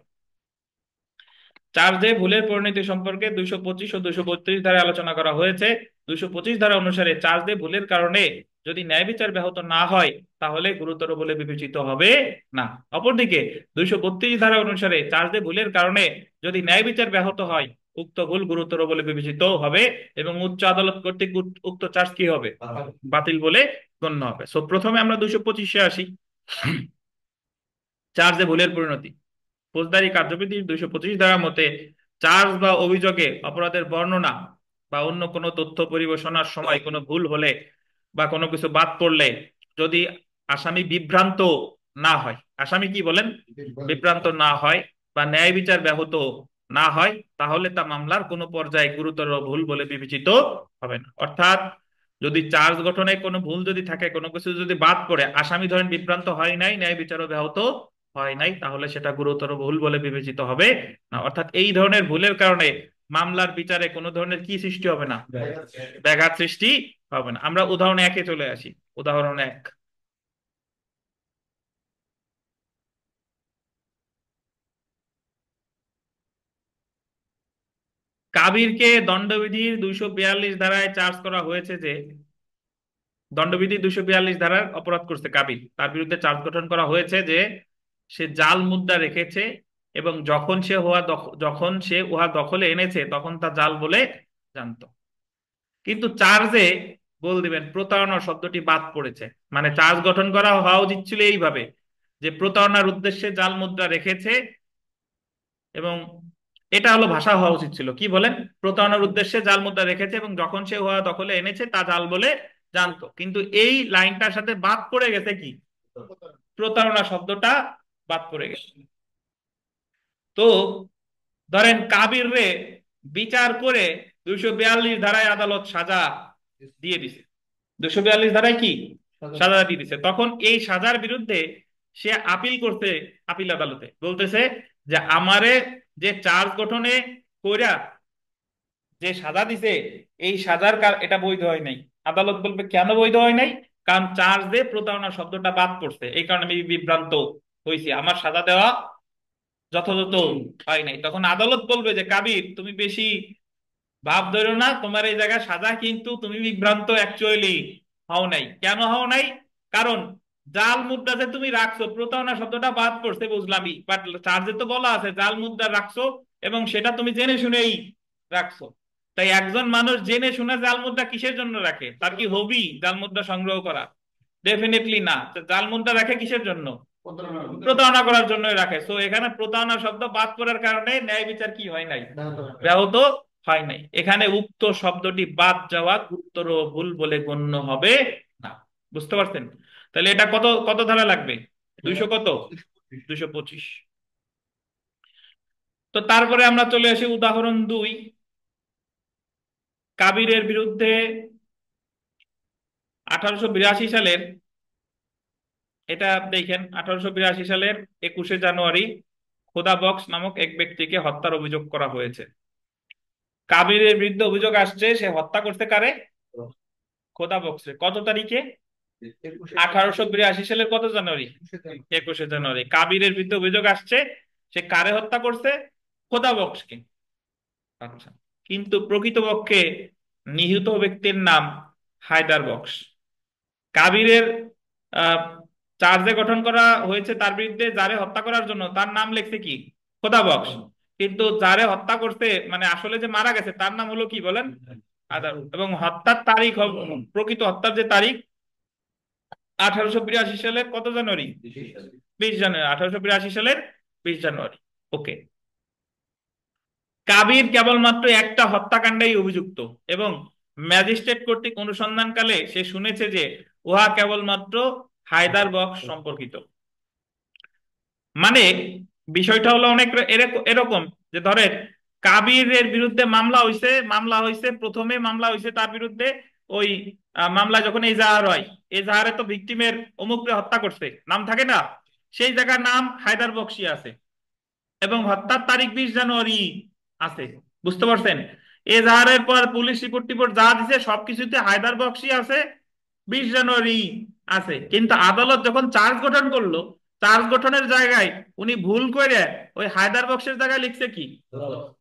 চার্জে ভুলের পরিণতি সম্পর্কে 225 ও 232 ধারায় আলোচনা করা হয়েছে। 225 ধারা অনুসারে চার্জে ভুলের কারণে যদি ন্যায় বিচার ব্যাহত না হয়, তাহলে গুরুতর বলে বিবেচিত হবে না। অপরদিকে 232 ধারা অনুসারে চার্জে ভুলের কারণে যদি ন্যায় বিচার ব্যাহত হয়, উক্ত ভুল গুরুতর বলে বিবেচিত হবে এবং উচ্চ আদালত কর্তৃক উক্ত চার্জ কি হবে? বাতিল বলে গণ্য হবে। সো প্রথমে আমরা 225-এ আসি। চার্জে ভুলের পরিণতি। ফৌজদারি কার্যবিধির 225 ধারা মতে চার্জ বা অভিযোগে অপরাধের বর্ণনা বা অন্য কোনো তথ্য পরিবেশনার সময় কোনো ভুল হলে বা কোনো কিছু বাদ পড়লে যদি আসামি বিভ্রান্ত না হয়, আসামি কি বলেন, বিভ্রান্ত না হয় বা ন্যায় বিচার ব্যাহত না হয়, তাহলে তা মামলার কোনো পর্যায়ে গুরুতর ভুল বলে বিবেচিত হবে না। অর্থাৎ যদি চার্জ গঠনে কোনো ভুল যদি থাকে, কোনো কিছু যদি বাদ পড়ে, আসামি ধরেন বিভ্রান্ত হয় নাই, ন্যায় বিচারও ব্যাহত হয় নাই, তাহলে সেটা গুরুতর ভুল বলে বিবেচিত হবে না। অর্থাৎ এই ধরনের ভুলের কারণে মামলার বিচারে কোনো ধরনের কি সৃষ্টি হবে না? ব্যাঘাত সৃষ্টি হবে না। আমরা উদাহরণ একে চলে আসি। উদাহরণ এক, কাবিরকে দণ্ডবিধির 242 ধারায় চার্জ করা হয়েছে যে, দণ্ডবিধি 242 ধারার অপরাধ করছে কাবির, তার বিরুদ্ধে চার্জ গঠন করা হয়েছে যে সে জাল মুদ্রা রেখেছে এবং যখন সে উহা দখলে এনেছে তখন তা জাল বলে জানতো। কিন্তু চার্জে বল দিবেন প্রতারণা শব্দটি বাদ পড়েছে। মানে চার্জ গঠন করা হওয়া উচিত ছিল এইভাবে যে প্রতারণার উদ্দেশ্যে জাল মুদ্রা রেখেছে, এবং এটা হলো ভাষা হওয়া উচিত ছিল, কি বলেন, প্রতারণার উদ্দেশ্যে জাল মুদ্রা রেখেছে এবং যখন সে উহা দখলে এনেছে তা জাল বলে জানতো। কিন্তু এই লাইনটার সাথে বাদ পড়ে গেছে কি? প্রতারণা শব্দটা বাদ পড়ে গেছে। তো ধরেন কাবির রে বিচার করে 242 ধারায় আদালত সাজা দিয়ে দিছে। 242 ধারায় কি সাজা দিয়ে দিছে, তখন এই সাজার বিরুদ্ধে সে আপিল করতে, আপিল আদালতে বলতেছে যে আমারে যে চার্জ গঠনে কইরা যে সাজা দিছে, এই এটা বৈধ হয় নাই। আদালত বলবে কেন বৈধ হয় নাই? কারণ চার্জ দিয়ে প্রতারণা শব্দটা বাদ পড়ছে, এই কারণে আমি বিভ্রান্ত হয়েছি, আমার সাজা দেওয়া যথাযথ হয় নাই। তখন আদালত বলবে যে কাবির, তুমি বেশি ভাব ধরো না, তোমার এই জায়গায় সাজা কিন্তু তুমি বিভ্রান্ত অ্যাকচুয়ালি হও নাই। কেন হও নাই? কারণ জাল মুদ্রা যে তুমি রাখছো, প্রতারণা শব্দটা বাদ পড়ছে বুঝলামই, বাট চার্জে তো বলা আছে জাল মুদ্রা রাখছো এবং সেটা তুমি জেনে শুনেই রাখছো। তাই একজন মানুষ জেনে শুনে জাল মুদ্রা কিসের জন্য রাখে? তার কি হবি জাল মুদ্রা সংগ্রহ করা? ডেফিনেটলি না। তো জাল মুদ্রা রাখে কিসের জন্য? প্রতারণা করার জন্যই রাখে। তো এখানে প্রতারণা শব্দ বাদ পড়ার কারণে ন্যায় বিচার কি হয় নাই? ব্যাহত হয় নাই। এখানে উক্ত শব্দটি বাদ যাওয়া গুরুতর ভুল বলে গণ্য হবে না। বুঝতে পারছেন? তাহলে এটা কত কত ধারা লাগবে? 200 কত? 225। তো তারপরে আমরা চলে আসি উদাহরণ 2। কাবিরের বিরুদ্ধে 1882 সালের, এটা দেখেন, 1882 সালের 21শে জানুয়ারি খোদা বক্স নামক এক ব্যক্তিকে হত্যার অভিযোগ করা হয়েছে। কাবিরের বিরুদ্ধে অভিযোগ আসছে সে হত্যা করতে কারে? খোদা বক্সে। কত তারিখে? 1882 সালের কত জানুয়ারি? 21শে জানুয়ারি কাবিরের বিরুদ্ধে অভিযোগ আসছে সে কারে হত্যা করছে? খোদা বক্সকে। আচ্ছা, কিন্তু প্রকৃতপক্ষে নিহত ব্যক্তির নাম হায়দার বক্স। কাবিরের আহ চার্জে গঠন করা হয়েছে তার বিরুদ্ধে যারে হত্যা করার জন্য, তার নাম লিখছে কি? খোদা বক্স। কিন্তু যারে হত্যা করতে মানে আসলে যে মারা গেছে তার নাম হলো কি বলেন? আদার। এবং হত্যার তারিখ প্রকৃত হত্যার যে তারিখ 1882 সালের কত জানুয়ারি? 20 জানুয়ারি, 1882 সালের 20 জানুয়ারি। ওকে। কাবির কেবলমাত্র একটা হত্যাকাণ্ডেই অভিযুক্ত এবং ম্যাজিস্ট্রেট কর্তৃক অনুসন্ধানকালে সে শুনেছে যে উহা কেবলমাত্র হায়দার বক্স সম্পর্কিত। মানে বিষয়টা হলো অনেক এরকম যে ধরেন কাবিরের বিরুদ্ধে মামলা হইছে প্রথমে মামলা হইছে তার বিরুদ্ধে। ওই মামলা যখন এজাহার হয়, এজাহারে তো ভিকটিমের অমুকরে হত্যা করছে নাম থাকে না, সেই জায়গার নাম হায়দার বক্সি আছে এবং হত্যার তারিখ 20 জানুয়ারি আছে। বুঝতে পারছেন? এজাহারের পর পুলিশ রিপোর্ট টিপোর্ট যা দিছে সবকিছুতে হায়দার বক্সি আছে, 20 জানুয়ারি আছে। কিন্তু আদালত যখন চার্জ গঠন করলো, চার্জ গঠনের জায়গায় উনি ভুল করে ওই হায়দার বক্সের জায়গায় লিখছে কি?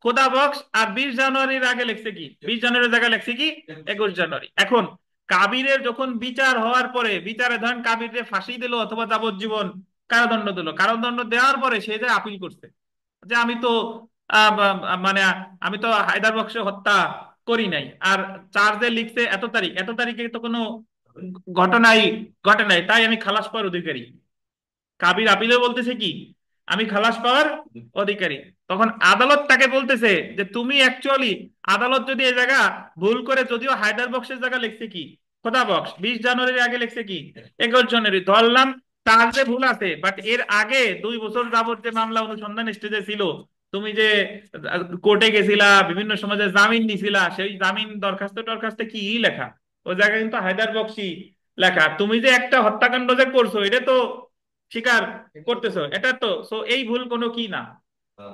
খোদা বক্স। আর 20 জানুয়ারির আগে লিখছে কি? 20 জানুয়ারির জায়গায় লিখছে কি? 21 জানুয়ারি। এখন কাবিরের যখন বিচার হওয়ার পরে, বিচারে ধরেন কাবিরের ফাঁসি দিল অথবা যাবজ্জীবন কারাদণ্ড দিল, কারাদণ্ড দেওয়ার পরে সে যে আপিল করছে যে আমি তো মানে আমি তো হায়দার বক্সে হত্যা করি নাই, আর চার্জে লিখছে এত তারিখ, এত তারিখে তো কোনো ঘটনাই ঘটে নাই, তাই আমি খালাস পাওয়ার অধিকারী। কাবির আপিলে বলতেছে কি? আমি খালাস পাওয়ার অধিকারী। তখন আদালত তাকে বলতেছে যে তুমি অ্যাকচুয়ালি, আদালত যদি এই জায়গা ভুল করে, যদিও হায়দার বক্সের জায়গা লিখছে কি? খোদা বক্স, 20 জানুয়ারির আগে লিখছে কি? 21 জানুয়ারি, ধরলাম তার যে ভুল আছে, বাট এর আগে 2 বছর যাবত যে মামলা অনুসন্ধান স্টেজে ছিল, তুমি যে কোর্টে গেছিলা, বিভিন্ন সময় যে জামিন নিছিলা, সেই জামিন দরখাস্ত টরখাস্তে কি লেখা? ওই জায়গায় কিন্তু হায়দার বক্সই লেখা। তুমি যে একটা হত্যাকাণ্ড যে করছো এটা তো স্বীকার করতেছো, এটা তো সো এই ভুল কোনো কি না,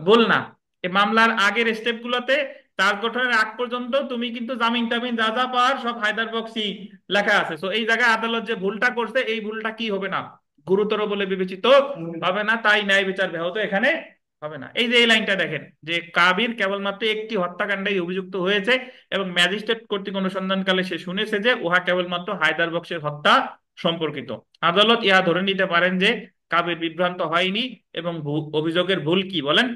ভুল না। এই মামলার আগের স্টেপ গুলোতে, চার্জ গঠনের আগ পর্যন্ত তুমি কিন্তু জামিন টামিন যা যা পাওয়ার সব হায়দার বক্সই লেখা আছে। সো এই জায়গায় আদালত যে ভুলটা করছে, এই ভুলটা কি হবে না? গুরুতর বলে বিবেচিত হবে না, তাই ন্যায় বিচার ব্যাহত এখানে হবে না। এই যে এই লাইনটা দেখেন যে কাবির কেবলমাত্র একটি হত্যাকাণ্ডে অভিযুক্ত হয়েছে এবং ম্যাজিস্ট্রেট কর্তৃক অনুসন্ধানকালে সে শুনেছে যে উহা কেবলমাত্র হায়দার বক্সের হত্যা সম্পর্কিত। আদালত ইহা ধরে নিতে পারেন যে কাবির বিভ্রান্ত হয়নি এবং অভিযোগের ভুল কি বলেন?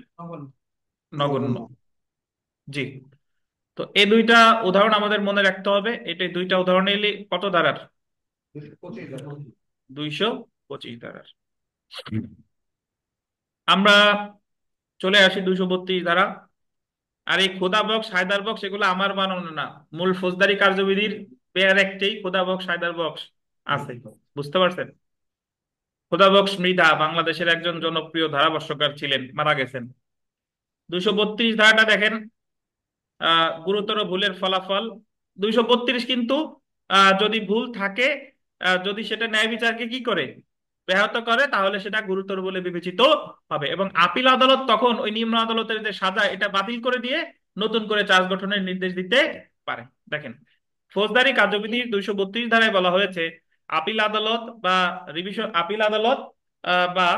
নগণ্য। জি। তো এই দুইটা উদাহরণ আমাদের মনে রাখতে হবে। এটা দুইটা উদাহরণ এলে কত ধারার? 225 ধারার। আমরা চলে আসি 232 ধারা। আর এই খোদা বক্স হায়দার বক্স এগুলো আমার বানানো না, মূল ফৌজদারি কার্যবিধির পেয়ার একটাই খোদা বক্স হায়দার বক্স আছে। বুঝতে পারছেন? খোদা বক্স মৃধা বাংলাদেশের একজন জনপ্রিয় ধারাভাষ্যকার ছিলেন, মারা গেছেন। 232 ধারাটা দেখেন, গুরুতর ভুলের ফলাফল। 232 কিন্তু যদি ভুল থাকে, যদি সেটা ন্যায় বিচারকে কি করে? ব্যাহত করে, তাহলে সেটা গুরুতর বলে বিবেচিত হবে এবং আপিল আদালত তখন ওই নিম্ন আদালতের যে সাজা এটা বাতিল করে দিয়ে নতুন করে চার্জ গঠনের নির্দেশ দিতে পারে। দেখেন, ফৌজদারি কার্যবিধির 232 ধারায় বলা হয়েছে আপিল আদালত বা আপিল আদালত বা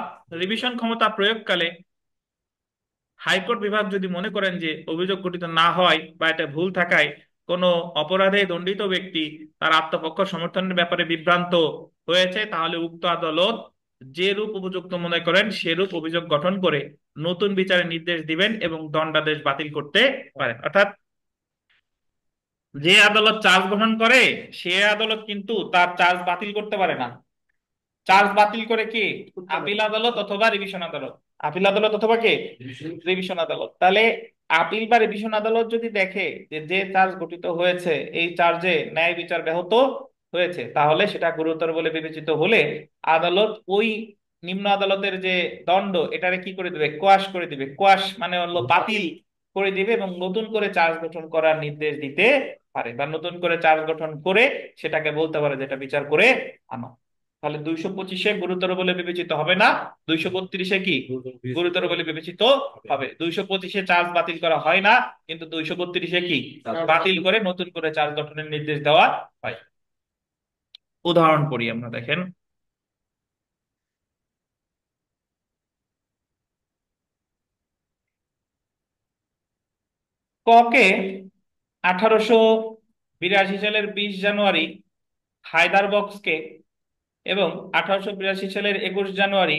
রিভিশন ক্ষমতা প্রয়োগকালে হাইকোর্ট বিভাগ যদি মনে করেন যে অভিযোগ গঠিত না হয় বা এটা ভুল থাকায় কোনো অপরাধে দণ্ডিত ব্যক্তি তার আত্মপক্ষ সমর্থনের ব্যাপারে বিভ্রান্ত হয়েছে, তাহলে উক্ত আদালত যে রূপ উপযুক্ত মনে করেন সেরূপ অভিযোগ গঠন করে নতুন বিচারের নির্দেশ দিবেন এবং দণ্ডাদেশ বাতিল করতে পারেন। অর্থাৎ যে আদালত চার্জ গঠন করে সে আদালত কিন্তু তার চার্জ বাতিল করতে পারে না। চার্জ বাতিল করে কে? আপিল আদালত অথবা রিভিশন আদালত। আপিল আদালত অথবা কে? রিভিশন আদালত। তাহলে আপিল বা রিভিশন আদালত যদি দেখে যে যে চার্জ গঠিত হয়েছে এই চার্জে ন্যায় বিচার ব্যাহত হয়েছে, তাহলে সেটা গুরুতর বলে বিবেচিত হলে আদালত ওই নিম্ন আদালতের যে দণ্ড এটারে কি করে দিবে? কোয়াশ করে দিবে। কোয়াশ মানে হলো বাতিল করে দিবে এবং নতুন করে চার্জ গঠন করার নির্দেশ দিতে পারে, বা নতুন করে চার্জ গঠন করে সেটাকে বলতে পারে যেটা বিচার করে আনো। তাহলে 225-এ গুরুতর বলে বিবেচিত হবে না, 232-এ কি গুরুতর বলে বিবেচিত হবে। 225-এ চার্জ বাতিল করা হয় না, কিন্তু 232-এ কি বাতিল করে নতুন করে চার্জ গঠনের নির্দেশ দেওয়া হয়। উদাহরণ পড়ি আমরা, দেখেন। ককে 1882 সালের 20 জানুয়ারি হায়দার বক্সকে এবং 1882 সালের 21 জানুয়ারি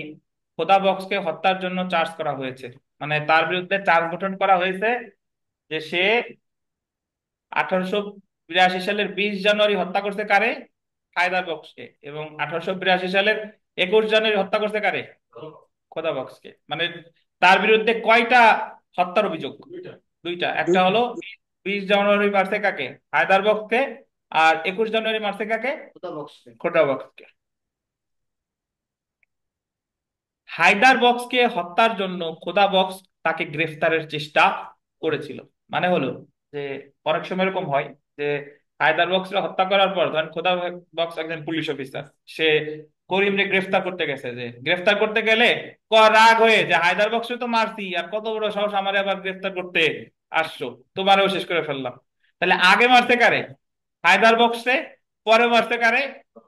খোদা বক্সকে হত্যার জন্য চার্জ করা হয়েছে। মানে তার বিরুদ্ধে চার্জ গঠন করা হয়েছে যে সে 1882 সালের 20 জানুয়ারি হত্যা করছে কারে? হায়দার বক্সকে। এবং 1882 সালের 21 জানুয়ারি হত্যা করছে কারে? খোদা বক্সকে। মানে তার বিরুদ্ধে কয়টা হত্যার অভিযোগ? দুইটা। একটা দুইটা। হলো 20 জানুয়ারি মারছে কাকে? হায়দার বক্সকে। আর 21 জানুয়ারি মারছে কাকে? কোথা বক্সে? খোদা বক্সকে। হায়দার বক্সকে হত্যার জন্য খোদা বক্স তাকে গ্রেফতারের চেষ্টা করেছিল। মানে হলো যে অনেক সময় এরকম হয় যে হায়দার বক্সকে হত্যা করার পর ধরেন খোদা বক্স একজন পুলিশ অফিসার, সে করিমরে গ্রেফতার করতে গেছে, যে গ্রেফতার করতে গেলে রাগ হয়ে যে হায়দার বক্সকে তো মারছি, আর কত বড় সাহস আমারে আবার গ্রেফতার করতে আসছো, তোমারও শেষ করে ফেললাম। তাহলে আগে মারছে কারে? হায়দার বক্সে। পরে মারছে কারে?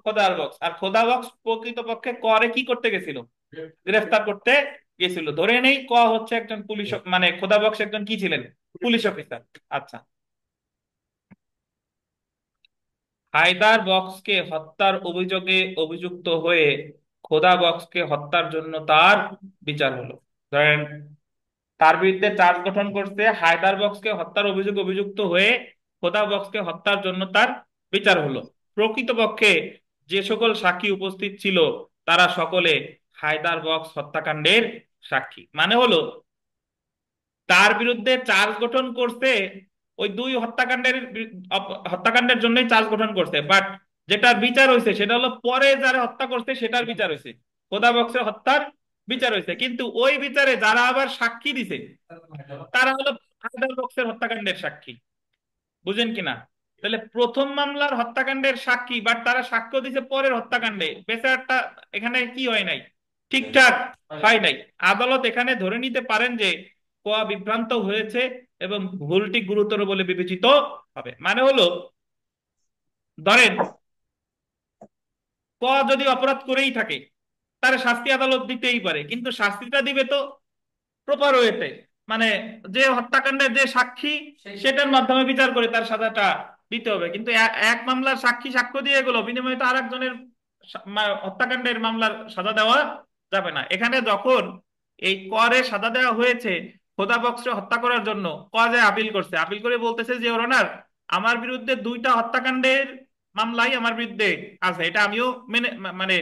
খোদার বক্স। আর খোদা বক্স প্রকৃতপক্ষে করে কি করতে গেছিল? গ্রেফতার করতে গেছিল। ধরে নেই হচ্ছে একজন পুলিশ, মানে খোদা বক্স একজন কি ছিলেন? Police officer. আচ্ছা, হায়দার বক্সকে হত্যার অভিযোগে অভিযুক্ত হয়ে খোদা বক্সকে হত্যার জন্য তার বিচার হলো। ধরেন তার বিরুদ্ধে চার্জ গঠন করছে, হায়দার বক্সকে হত্যার অভিযোগে অভিযুক্ত হয়ে খোদা বক্সকে হত্যার জন্য তার বিচার হলো। প্রকৃতপক্ষে যে সকল সাক্ষী উপস্থিত ছিল তারা সকলে হায়দার বক্স হত্যাকাণ্ডের সাক্ষী। মানে হলো তার বিরুদ্ধে চার্জ গঠন করছে ওই দুই হত্যাকাণ্ডের জন্যই চার্জ গঠন করছে, বাট যেটার বিচার হয়েছে সেটা হলো পরে যারা হত্যা করছে সেটার বিচার হয়েছে, খোদা বক্সের হত্যার বিচার হয়েছে। কিন্তু ওই বিচারে যারা আবার সাক্ষী দিছে তারা হলো হায়দার বক্সের হত্যাকাণ্ডের সাক্ষী। বুঝেন কিনা? তাহলে প্রথম মামলার হত্যাকাণ্ডের সাক্ষী, বাট তারা সাক্ষ্য দিছে পরের হত্যাকাণ্ডে, বিচারটা এখানে কি হয় নাই? ঠিকঠাক হয় নাই। আদালত এখানে ধরে নিতে পারেন যে বিভ্রান্ত হয়েছে এবং ভুলটি গুরুতর বলে বিবেচিত হবে। মানে হলো ধরেন যদি অপরাধ করেই থাকে তার শাস্তি আদালত দিতেই পারে, কিন্তু শাস্তিটা দিবে তো প্রপার ওয়েতে। মানে যে হত্যাকাণ্ডের যে সাক্ষী সেটার মাধ্যমে বিচার করে তার সাজাটা দিতে হবে। কিন্তু এক মামলার সাক্ষী সাক্ষ্য দিয়ে গেল, বিনিময়ে তো আরেকজনের হত্যাকাণ্ডের মামলার সাজা দেওয়া যাবে না। এখানে যখন এই করে সাজা দেওয়া হয়েছে খোদা বক্সকে হত্যা করার জন্য, যে আপিল করছে, আপিল করে বলতেছে যে ওরনার আমার বিরুদ্ধে দুইটা হত্যাকাণ্ডের মামলাই আমার বিরুদ্ধে আছে, এটা আমিও মানে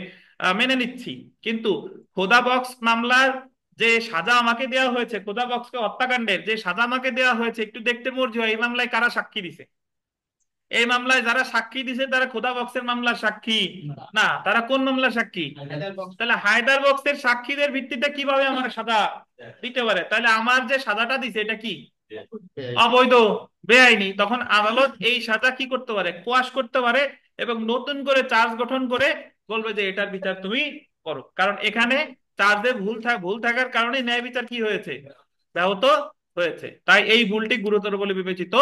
মেনে নিচ্ছি। কিন্তু খোদা বক্স মামলার যে সাজা আমাকে দেওয়া হয়েছে, খোদা বক্সকে হত্যাকাণ্ডের যে সাজা আমাকে দেওয়া হয়েছে, একটু দেখতে মর্জি হয় এই মামলায় কারা সাক্ষী দিছে। এই মামলায় যারা সাক্ষী দিছে তারা খোদা বক্সের মামলার সাক্ষী না, তারা কোন মামলার সাক্ষী? তাহলে হায়দার বক্সের সাক্ষীদের ভিত্তিতে কিভাবে আমার সাজা দিতে পারে? তাহলে আমার যে সাজাটা দিছে এটা কি? অবৈধ, বেআইনি। তখন আদালত এই সাজা কি করতে পারে? কোয়াশ করতে পারে এবং নতুন করে চার্জ গঠন করে বলবে যে এটার বিচার তুমি করো। কারণ এখানে চার্জে ভুল থাকার কারণে ন্যায় বিচার কি হয়েছে? ব্যাহত হয়েছে। তাই এই ভুলটি গুরুতর বলে বিবেচিত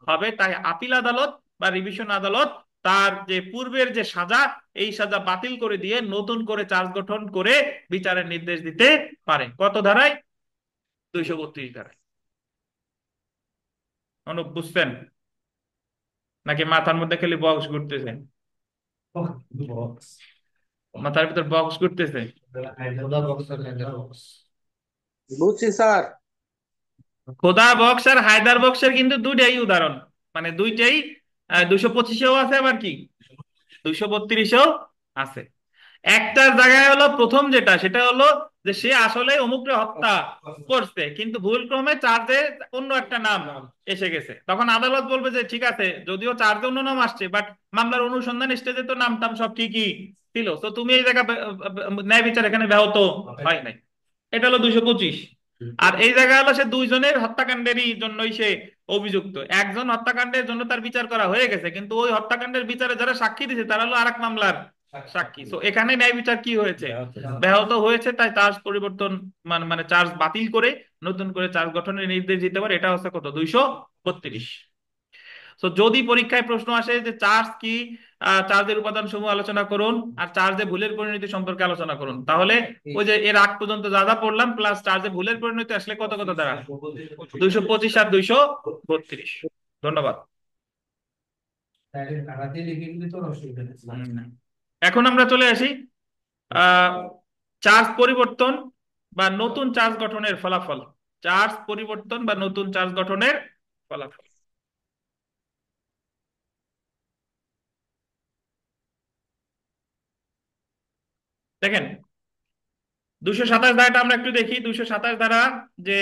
হবে। তাই আপিল আদালত বা রিভিশন আদালত তার যে পূর্বের যে সাজা, এই সাজা বাতিল করে দিয়ে নতুন করে চার্জ গঠন করে বিচারের নির্দেশ দিতে পারে। কত ধারায়? 232 ধারায়। অনুপ বুঝছেন নাকি মাথার মধ্যে খালি বক্স ঘুরতেছে? বক্স। মাথার ভিতর বক্স ঘুরতেছে? কোথা বক্স আর হায়দার বক্স? বুঝছি স্যার। খোদা বক্স আর হায়দার বক্সের কিন্তু দুইটাই উদাহরণ, মানে দুইটাই 225-এও আছে, আবার কি 232-এও আছে। একটার জায়গায় হলো প্রথম যেটা, সেটা হলো যে সে আসলে অমুকরে হত্যা করছে, কিন্তু ভুল ক্রমে চার্জে অন্য একটা নাম এসে গেছে। তখন আদালত বলবে যে ঠিক আছে, যদিও চার্জে অন্য নাম আসছে, বাট মামলার অনুসন্ধান স্টেজে তো নাম টাম সব ঠিকই ছিল, তো তুমি এই জায়গা ন্যায় বিচার এখানে ব্যাহত হয় নাই। এটা হলো 225। আর এই জায়গা হলো সে দুইজনের হত্যাকাণ্ডেরই জন্যই সে অভিযুক্ত। একজন হত্যাকাণ্ডের জন্য তার বিচার করা হয়ে গেছে, কিন্তু ওই হত্যাকাণ্ডের বিচারে যারা সাক্ষী দিয়েছে তারা হলো আরেক মামলার সাক্ষী। তো এখানে ন্যায় বিচার কি হয়েছে? ব্যাহত হয়েছে। তাই চার্জ পরিবর্তন, মানে চার্জ বাতিল করে নতুন করে চার্জ গঠনের নির্দেশ দিতে পারে। এটা হচ্ছে কত? 232। তো যদি পরীক্ষায় প্রশ্ন আসে যে চার্জ কি, চার্জের উপাদান সমূহ আলোচনা করুন আর চার্জে ভুলের পরিণতি সম্পর্কে আলোচনা করুন, তাহলে ওই যে এর আগ পর্যন্ত যা যা পড়লাম প্লাস চার্জে ভুলের পরিণতি আসলে কত কত দ্বারা? 225 আর 232। ধন্যবাদ। তাহলে ধারাতে লিখে দিলে তো অসুবিধা নেই। এখন আমরা চলে আসি চার্জ পরিবর্তন বা নতুন চার্জ গঠনের ফলাফল। চার্জ পরিবর্তন বা নতুন চার্জ গঠনের ফলাফল। দেখেন 227 ধারাটা আমরা একটু দেখি। 227 ধারা যে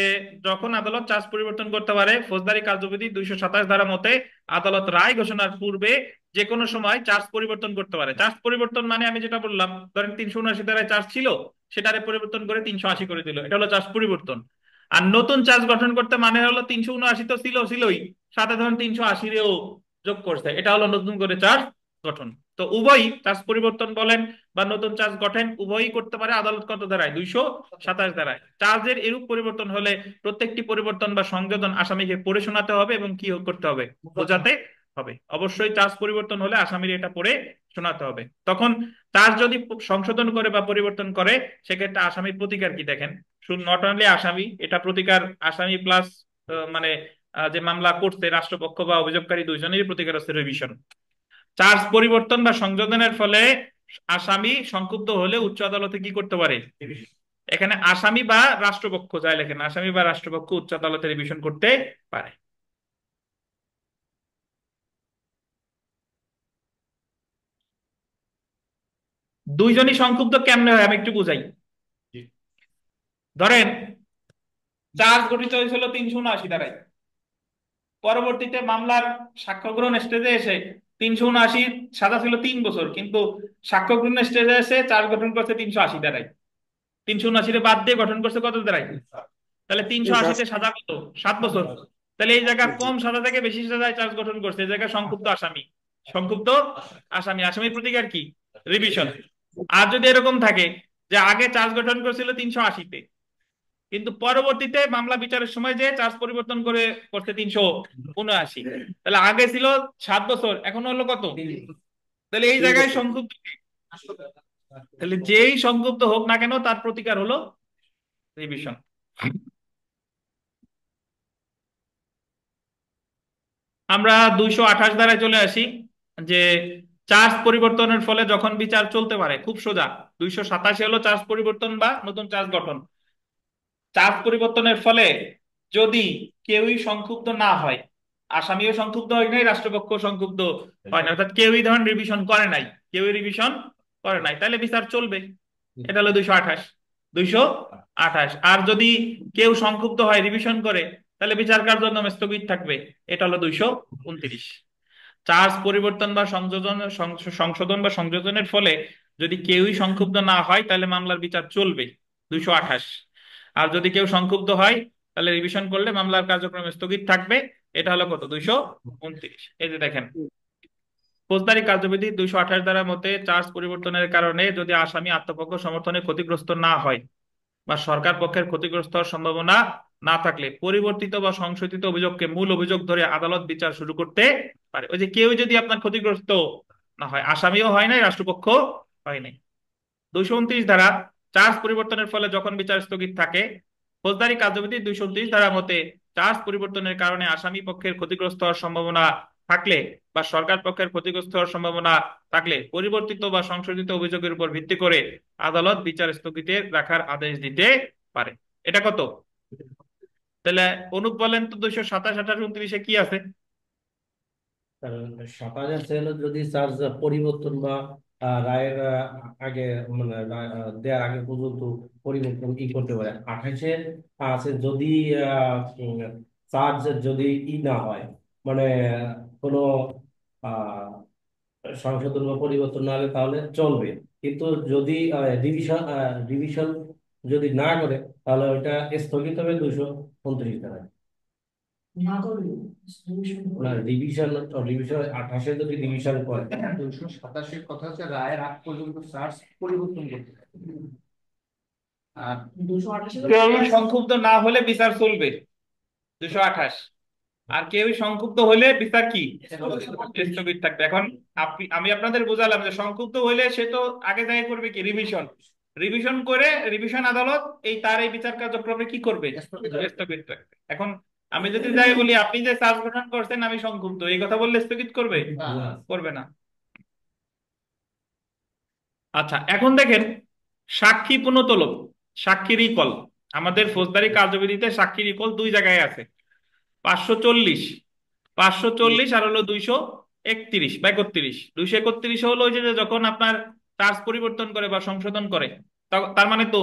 যখন আদালত চার্জ পরিবর্তন করতে পারে, ফৌজদারি কার্যবিধি 227 ধারা মতে আদালত রায় ঘোষণার পূর্বে যে কোনো সময় চার্জ পরিবর্তন করতে পারে। চার্জ পরিবর্তন মানে আমি যেটা বললাম, ধরেন 379 ধারায় চার্জ ছিল, সেটারে পরিবর্তন করে 380 করে দিল, এটা হলো চার্জ পরিবর্তন। আর নতুন চার্জ গঠন করতে মানে হলো 379 তো ছিলই, সাথে ধরেন 380-ও যোগ করছে, এটা হলো নতুন করে চার্জ গঠন। তো উভয়ই চার্জ পরিবর্তন বলেন বা নতুন চার্জ গঠন উভয়ই করতে পারে আদালত কত ধারায়? 227 ধারায়। চার্জের এরূপ পরিবর্তন হলে প্রত্যেকটি পরিবর্তন বা সংযোজন আসামিকে পড়ে শোনাতে হবে এবং কি করতে হবে? বোঝাতে হবে। অবশ্যই চার্জ পরিবর্তন হলে আসামির এটা পড়ে শোনাতে হবে। তখন চার্জ যদি সংশোধন করে বা পরিবর্তন করে, সেক্ষেত্রে আসামির প্রতিকার কি দেখেন। শুধু নট অনলি আসামি, এটা প্রতিকার আসামি প্লাস মানে যে মামলা করছে রাষ্ট্রপক্ষ বা অভিযোগকারী দুইজনেরই প্রতিকার হচ্ছে রিভিশন। চার্জ পরিবর্তন বা সংযোজনের ফলে আসামি সংক্ষুব্ধ হলে উচ্চ আদালতে কি করতে পারে? এখানে আসামি বা রাষ্ট্রপক্ষ যায় লেখেন, আসামি বা রাষ্ট্রপক্ষ উচ্চ আদালতে রিভিশন করতে পারে। দুইজনই সংক্ষুব্ধ কেমনে হয় আমি একটু বুঝাই। ধরেন চার্জ গঠিত হয়েছিল 379 ধারায়, পরবর্তীতে মামলার সাক্ষ্য গ্রহণ স্টেজে এসে 379 সাজা ছিল 3 বছর, কিন্তু সাক্ষ্য গ্রহণ স্টেজে এসে চার্জ গঠন করছে 380 ধারায়। 379 বাদ দিয়ে গঠন করছে কত ধারায়? তাহলে 380-তে সাজা কত? 7 বছর। তাহলে এই জায়গা কম সাজা থেকে বেশি সাজায় চার্জ গঠন করছে, এই জায়গায় সংক্ষুব্ধ আসামি। সংক্ষুব্ধ আসামি, আসামির প্রতিকার কি? রিভিশন। আর যদি এরকম থাকে যে আগে চার্জ গঠন করেছিল 380-তে, কিন্তু পরবর্তীতে মামলা বিচারের সময় যে চার্জ পরিবর্তন করে করছে 379, তাহলে আগে ছিল 7 বছর, এখন হলো কত? তাহলে এই জায়গায় সংক্ষুব্ধ, তাহলে যেই সংক্ষুব্ধ হোক না কেন তার প্রতিকার হলো রিভিশন। আমরা 228 ধারায় চলে আসি, যে চার্জ পরিবর্তনের ফলে যখন বিচার চলতে পারে, খুব সোজা। 287 হলো চার্জ পরিবর্তন বা নতুন চার্জ গঠন। চার্জ পরিবর্তনের ফলে যদি কেউই সংক্ষুব্ধ না হয়, আসামিও সংক্ষুব্ধ হয় নাই, রাষ্ট্রপক্ষ সংক্ষুব্ধ হয় না, অর্থাৎ কেউই ধরেন রিভিশন করে নাই, কেউই রিভিশন করে নাই, তাহলে বিচার চলবে। এটা হলো 228। 228। আর যদি কেউ সংক্ষুব্ধ হয় রিভিশন করে, তাহলে বিচার কার্যক্রম স্থগিত থাকবে। এটা হলো 229। চার্জ পরিবর্তন বা সংশোধন বা সংযোজনের ফলে যদি কেউই সংক্ষুব্ধ না হয়, তাহলে মামলার বিচার চলবে। 228। আর যদি কেউ সংক্ষুব্ধ হয়, তাহলে রিভিশন করলে মামলার কার্যক্রম স্থগিত থাকবে। এটা হলো কত? 229। এই যে দেখেন, ফৌজদারি কার্যবিধি 228 ধারার মতে চার্জ পরিবর্তনের কারণে যদি আসামি আত্মপক্ষ সমর্থনে ক্ষতিগ্রস্ত না হয় বা সরকার পক্ষের ক্ষতিগ্রস্ত হওয়ার সম্ভাবনা না থাকলে পরিবর্তিত বা সংশোধিত অভিযোগকে মূল অভিযোগ ধরে আদালত বিচার শুরু করতে পারে। ওই যে কেউ যদি আপনার ক্ষতিগ্রস্ত না হয়, আসামিও হয় নাই, রাষ্ট্রপক্ষ হয় নাই। 229 ধারা চার্জ পরিবর্তনের ফলে যখন বিচার স্থগিত থাকে, ফৌজদারি কার্যবিধি 229 ধারা মতে চার্জ পরিবর্তনের কারণে আসামি পক্ষের ক্ষতিগ্রস্ত হওয়ার সম্ভাবনা থাকলে বা সরকার পক্ষের ক্ষতিগ্রস্ত হওয়ার সম্ভাবনা থাকলে পরিবর্তিত বা সংশোধিত অভিযোগের উপর ভিত্তি করে আদালত বিচার স্থগিতে রাখার আদেশ দিতে পারে। এটা কত? তাহলে অনুপ বলেন তো, 227, 28, 29-এ কি আছে? 27 হলো যদি চার্জ পরিবর্তন বা রায়ের আগে মানে দেওয়ার আগে পর্যন্ত পরিবর্তন করতে পারে। 28-এ আছে যদি চার্জ যদি না হয়, মানে কোনো আহ সংশোধন বা পরিবর্তন না হলে তাহলে চলবে। কিন্তু যদি রিভিশন রিভিশন যদি না করে, তাহলে ওইটা স্থগিত হবে 229 ধারায়। না, রিভিশন, রিভিশন 28-এ যদি রিভিশন করে। 227-এর কথা হচ্ছে রায়ের আগ পর্যন্ত চার্জ পরিবর্তন করতে পারে। আর কেউ সংক্ষুব্ধ না হলে বিচার চলবে 228। আর কেউ সংক্ষুব্ধ হলে বিচার কি? স্থগিত থাকবে। এখন আমি আপনাদের বোঝালাম যে সংক্ষুব্ধ হলে সে তো আগে যায় করবে কি? রিভিশন। রিভিশন করে রিভিশন আদালত এই তার এই বিচার কার্যক্রমে কি করবে? স্থগিত রাখবে। এখন আমি যদি যাই বলি আপনি যে চার্জ গঠন করছেন আমি সংক্ষুব্ধ, এই কথা বললে স্থগিত করবে? না। করবে না। আচ্ছা, এখন দেখেন সাক্ষী পুনঃতলব, সাক্ষী রিকল। আমাদের ফৌজদারি কার্যবিধিতে সাক্ষী রিকল দুই জায়গায় আছে, 540, 540 আর হলো 231 বা 31। 231 হলো ওই যে যখন আপনার চার্জ পরিবর্তন করে বা সংশোধন করে, তার মানে তো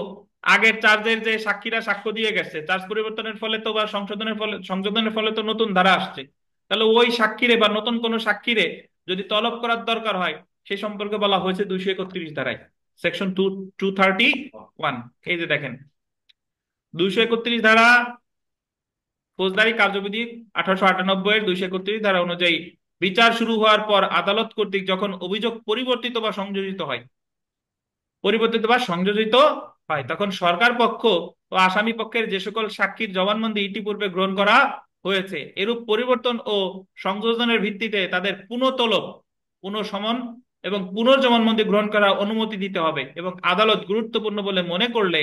আগের চার্জের যে সাক্ষীরা সাক্ষ্য দিয়ে গেছে, চার্জ পরিবর্তনের ফলে তো বা সংশোধনের ফলে তো নতুন ধারা আসছে। তাহলে ওই সাক্ষীরে বা নতুন কোন সাক্ষীরে যদি তলব করার দরকার হয়, সে সম্পর্কে বলা হয়েছে 231 ধারায়, সেকশন 231। এই যে দেখেন 231 ধারা ফৌজদারি কার্যবিধি 1898 এর 231 ধারা অনুযায়ী বিচার শুরু হওয়ার পর আদালত কর্তৃক যখন অভিযোগ পরিবর্তিত বা সংযোজিত হয়, তখন সরকার পক্ষ ও আসামি পক্ষের যে সকল সাক্ষীর জবানবন্দি ইতিপূর্বে গ্রহণ করা হয়েছে, এরূপ পরিবর্তন ও সংযোজনের ভিত্তিতে তাদের পুনঃতলব, পুনঃসমন এবং পুনর্জবানবন্দি গ্রহণ করার অনুমতি দিতে হবে, এবং আদালত গুরুত্বপূর্ণ বলে মনে করলে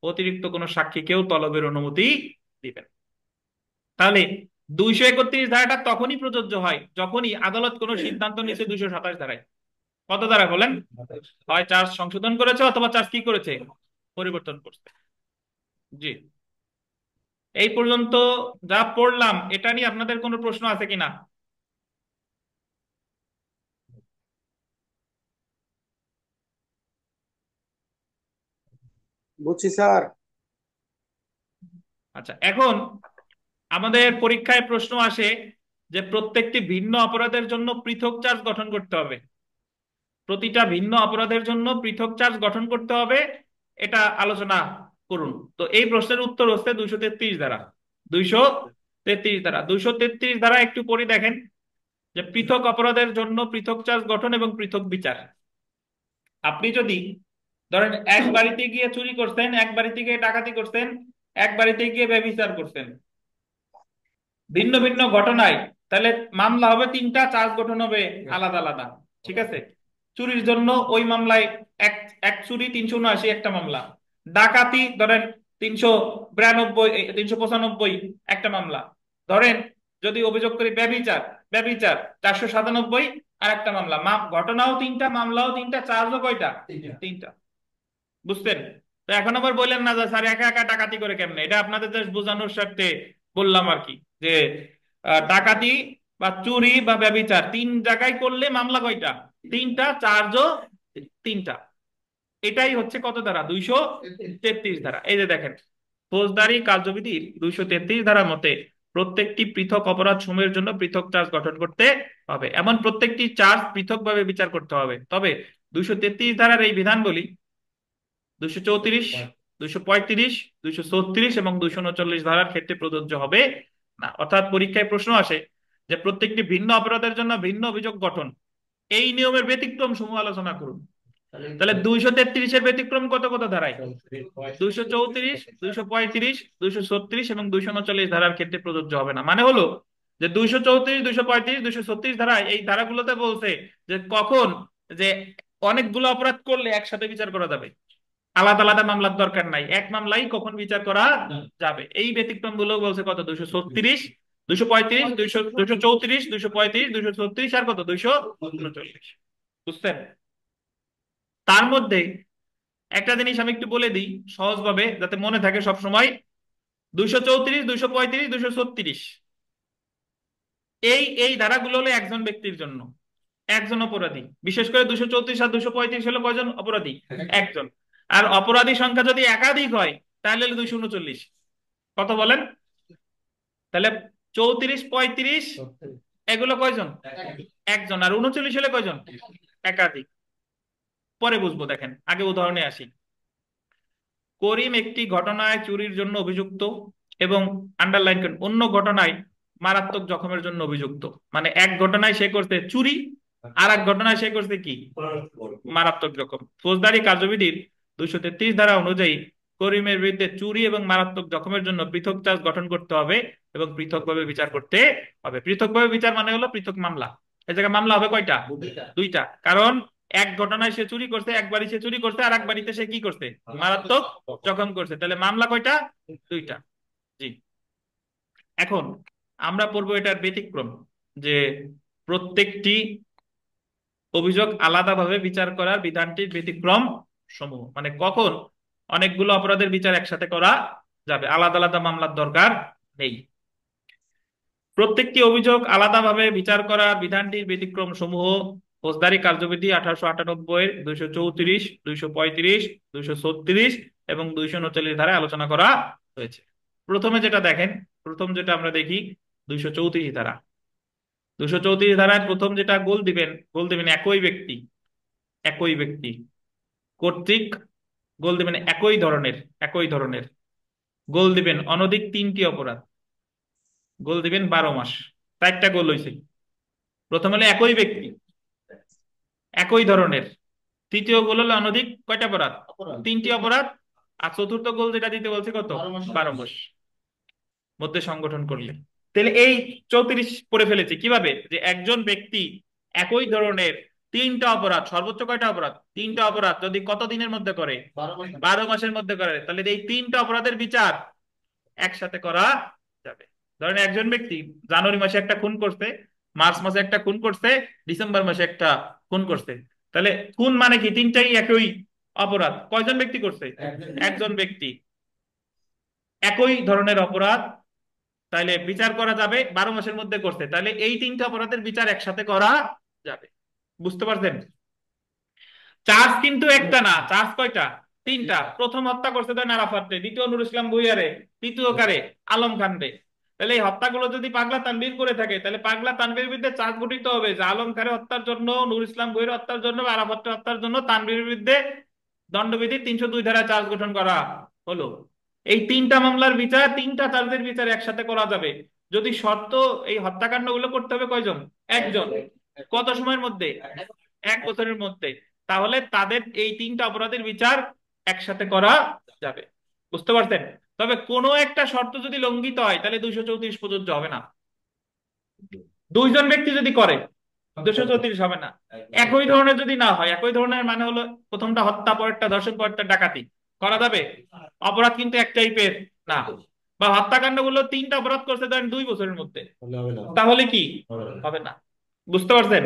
অতিরিক্ত কোনো সাক্ষীকেও তলবের অনুমতি দিবেন। তাহলে 231 ধারাটা তখনই প্রযোজ্য হয় যখনই আদালত কোনো সিদ্ধান্ত নিয়েছে 227 ধারায়। কত ধারা বলেন? হয় চার্জ সংশোধন করেছে অথবা চার্জ কি করেছে, পরিবর্তন করছে। জি, এই পর্যন্ত যা পড়লাম এটা নিয়ে আপনাদের কোনো প্রশ্ন আছে কিনা? বুঝছি স্যার। আচ্ছা, এখন আমাদের পরীক্ষায় প্রশ্ন আসে যে প্রত্যেকটি ভিন্ন অপরাধের জন্য পৃথক চার্জ গঠন করতে হবে, প্রতিটা ভিন্ন অপরাধের জন্য পৃথক চার্জ গঠন করতে হবে, এটা আলোচনা করুন। তো এই প্রশ্নের উত্তর হচ্ছে 233 ধারা। 233 ধারা একটু পড়ি, দেখেন যে পৃথক অপরাধের জন্য পৃথক চার্জ গঠন এবং পৃথক বিচার। আপনি যদি ধরেন এক বাড়িতে গিয়ে চুরি করছেন, এক বাড়িতে গিয়ে ডাকাতি করছেন, এক বাড়িতে গিয়ে ব্যভিচার করছেন, ভিন্ন ভিন্ন ঘটনায়, তাহলে মামলা হবে তিনটা, চার্জ গঠন হবে আলাদা আলাদা। ঠিক আছে? চুরির জন্য ওই মামলায় এক এক চুরি 379 একটা মামলা, ডাকাতি ধরেন 392 395 একটা মামলা, ধরেন যদি অভিযোগ করি ব্যভিচার, ব্যভিচার 497 আর একটা মামলা। ঘটনাও তিনটা, মামলাও তিনটা, চার্জও কয়টা? তিনটা। বুঝছেন? তো এখন আবার বললেন না যে স্যার একা একা ডাকাতি করে কেমনে, এটা আপনাদের জাস্ট বোঝানোর স্বার্থে বললাম আর কি, যে ডাকাতি বা চুরি বা ব্যভিচার তিন জায়গায় করলে মামলা কয়টা? তিনটা, চার্জও তিনটা। এটাই হচ্ছে কত ধারা? 233 ধারা। এই যে দেখেন ফৌজদারি কার্যবিধির 233 ধারা মতে প্রত্যেকটি পৃথক অপরাধ সমূহের জন্য পৃথক চার্জ গঠন করতে হবে, এমন প্রত্যেকটি চার্জ পৃথকভাবে বিচার করতে হবে। তবে 233 ধারার এই বিধানগুলি 234, 235, 236 এবং 239 ধারার ক্ষেত্রে প্রযোজ্য হবে না। অর্থাৎ পরীক্ষায় প্রশ্ন আসে যে প্রত্যেকটি ভিন্ন অপরাধের জন্য ভিন্ন অভিযোগ গঠন, এই নিয়মের ব্যতিক্রম সমূহ আলোচনা করুন। তাহলে 233-এর ব্যতিক্রম কত কত ধারায়? 234, 235, 236 এবং 239 ধারার ক্ষেত্রে প্রযোজ্য হবে না। মানে হলো যে 234, 235, 236 ধারায়, এই ধারাগুলোতে বলছে যে কখন যে অনেকগুলো অপরাধ করলে একসাথে বিচার করা যাবে, আলাদা আলাদা মামলার দরকার নাই, এক মামলাই কখন বিচার করা যাবে। এই ব্যতিক্রম গুলো বলছে কত? 236, 235, 234, 235, 236 আর কত? 239। বুঝছেন? তার মধ্যে একটা জিনিস আমি একটু বলে দিই সহজভাবে যাতে মনে থাকে সব সময়। 234, 235, 236 এই এই ধারাগুলো হলো একজন ব্যক্তির জন্য, একজন অপরাধী। বিশেষ করে 234 আর 235 হলো কয়জন অপরাধী? একজন। আর অপরাধী সংখ্যা যদি একাধিক হয় তাহলে হলো 239। কত বলেন? তাহলে 34, 35 এগুলো কয়জন? একজন। আর 39 হলে কয়জন? একাধিক। পরে বুঝবো, দেখেন আগে উদাহরণে আসি। করিম একটি ঘটনায় চুরির জন্য অভিযুক্ত এবং আন্ডারলাইন করেন অন্য ঘটনায় মারাত্মক জখমের জন্য অভিযুক্ত। মানে এক ঘটনায় সে করছে চুরি, আর এক ঘটনায় সে করছে কি? মারাত্মক জখম। ফৌজদারি কার্যবিধির 233 ধারা অনুযায়ী করিমের বিরুদ্ধে চুরি এবং মারাত্মক জখমের জন্য পৃথক চার্জ গঠন করতে হবে এবং পৃথকভাবে বিচার করতে হবে। পৃথকভাবে বিচার মানে হলো পৃথক মামলা। এই জায়গায় মামলা হবে কয়টা? দুইটা। কারণ এক ঘটনায় সে চুরি করছে, একবারই সে চুরি করছে, আর এক বাড়িতে সে কি করছে? মারাত্মক জখম করছে। তাহলে মামলা কয়টা? দুইটা। জি। এখন আমরা পড়বো এটার ব্যতিক্রম, যে প্রত্যেকটি অভিযোগ আলাদাভাবে বিচার করার বিধানটির ব্যতিক্রম সমূহ, মানে কখন অনেকগুলো অপরাধের বিচার একসাথে করা যাবে, আলাদা আলাদা মামলার দরকার নেই। প্রত্যেকটি অভিযোগ আলাদাভাবে বিচার করার বিধানটির ব্যতিক্রম সমূহ ফৌজদারি কার্যবিধি 1898 234, 235, 236 এবং 239 ধারায় আলোচনা করা হয়েছে। প্রথমে যেটা দেখেন, প্রথম যেটা আমরা দেখি 234 ধারা। 234 ধারায় প্রথম যেটা গোল দিবেন একই ব্যক্তি কর্তৃক, গোল দিবেন একই ধরনের গোল দিবেন অনধিক 3টি অপরাধ, গোল দিবেন 12 মাস। 4টা গোল হয়েছে। প্রথম হলো একই ব্যক্তি একই ধরনের, তৃতীয় গোল হলো অনধিক কয়টা অপরাধ, 3টি অপরাধ, আর চতুর্থ গোল যেটা দিতে বলছে কত, 12 মাস মধ্যে সংগঠন করলে। তাহলে এই 34 পড়ে ফেলেছে কিভাবে, যে একজন ব্যক্তি একই ধরনের 3টা অপরাধ, সর্বোচ্চ কয়টা অপরাধ, 3টা অপরাধ যদি কত দিনের মধ্যে করে, 12 মাসের মধ্যে করে, তাহলে এই 3টা অপরাধের বিচার একসাথে করা যাবে। ধরেন একজন ব্যক্তি জানুয়ারি মাসে একটা খুন করছে, মার্চ মাসে একটা খুন করছে, ডিসেম্বর মাসে একটা খুন করছে। তাহলে খুন মানে কি, 3টাই একই অপরাধ, কয়জন ব্যক্তি করছে, একজন ব্যক্তি, একই ধরনের অপরাধ, তাইলে বিচার করা যাবে, 12 মাসের মধ্যে করছে, তাহলে এই 3টা অপরাধের বিচার একসাথে করা যাবে। বুঝতে পারছেন? চার্জ কিন্তু একটা না, চার্জ কয়টা, 3টা। প্রথম হত্যা করছে ধরেন আরাফাতে, দ্বিতীয় নুর ইসলাম ভুইয়ারে, তৃতীয় কারে, আলম খান রে। তাহলে এই হত্যাগুলো যদি পাগলা তানভীর করে থাকে, তাহলে পাগলা তানভীর বিরুদ্ধে চার্জ গঠিত হবে যে আলম খানের হত্যার জন্য, নুর ইসলাম ভুইয়ার হত্যার জন্য, আরাফাত হত্যার জন্য তানভীরের বিরুদ্ধে দণ্ডবিধি 302 ধারা চার্জ গঠন করা হলো। এই 3টা মামলার বিচার, 3টা চার্জের বিচার একসাথে করা যাবে যদি শর্ত, এই হত্যাকাণ্ড গুলো করতে হবে কয়জন, একজন, কত সময়ের মধ্যে, 1 বছরের মধ্যে, তাহলে তাদের এই 3টা অপরাধের বিচার একসাথে করা যাবে। বুঝতে পারছেন? তবে কোনো একটা শর্ত যদি লঙ্ঘিত হয় তাহলে 234 প্রযোজ্য হবে না। 2জন ব্যক্তি যদি করে 234 হবে না। একই ধরনের যদি না হয়, একই ধরনের মানে হলো প্রথমটা হত্যা, পরেরটা ধর্ষণ, পরেরটা ডাকাতি, করা যাবে। অপরাধ কিন্তু এক টাইপের না। বা হত্যাকাণ্ড গুলো 3টা অপরাধ করছে ধরেন 2 বছরের মধ্যে, তাহলে কি হবে না। বুঝতে পারছেন?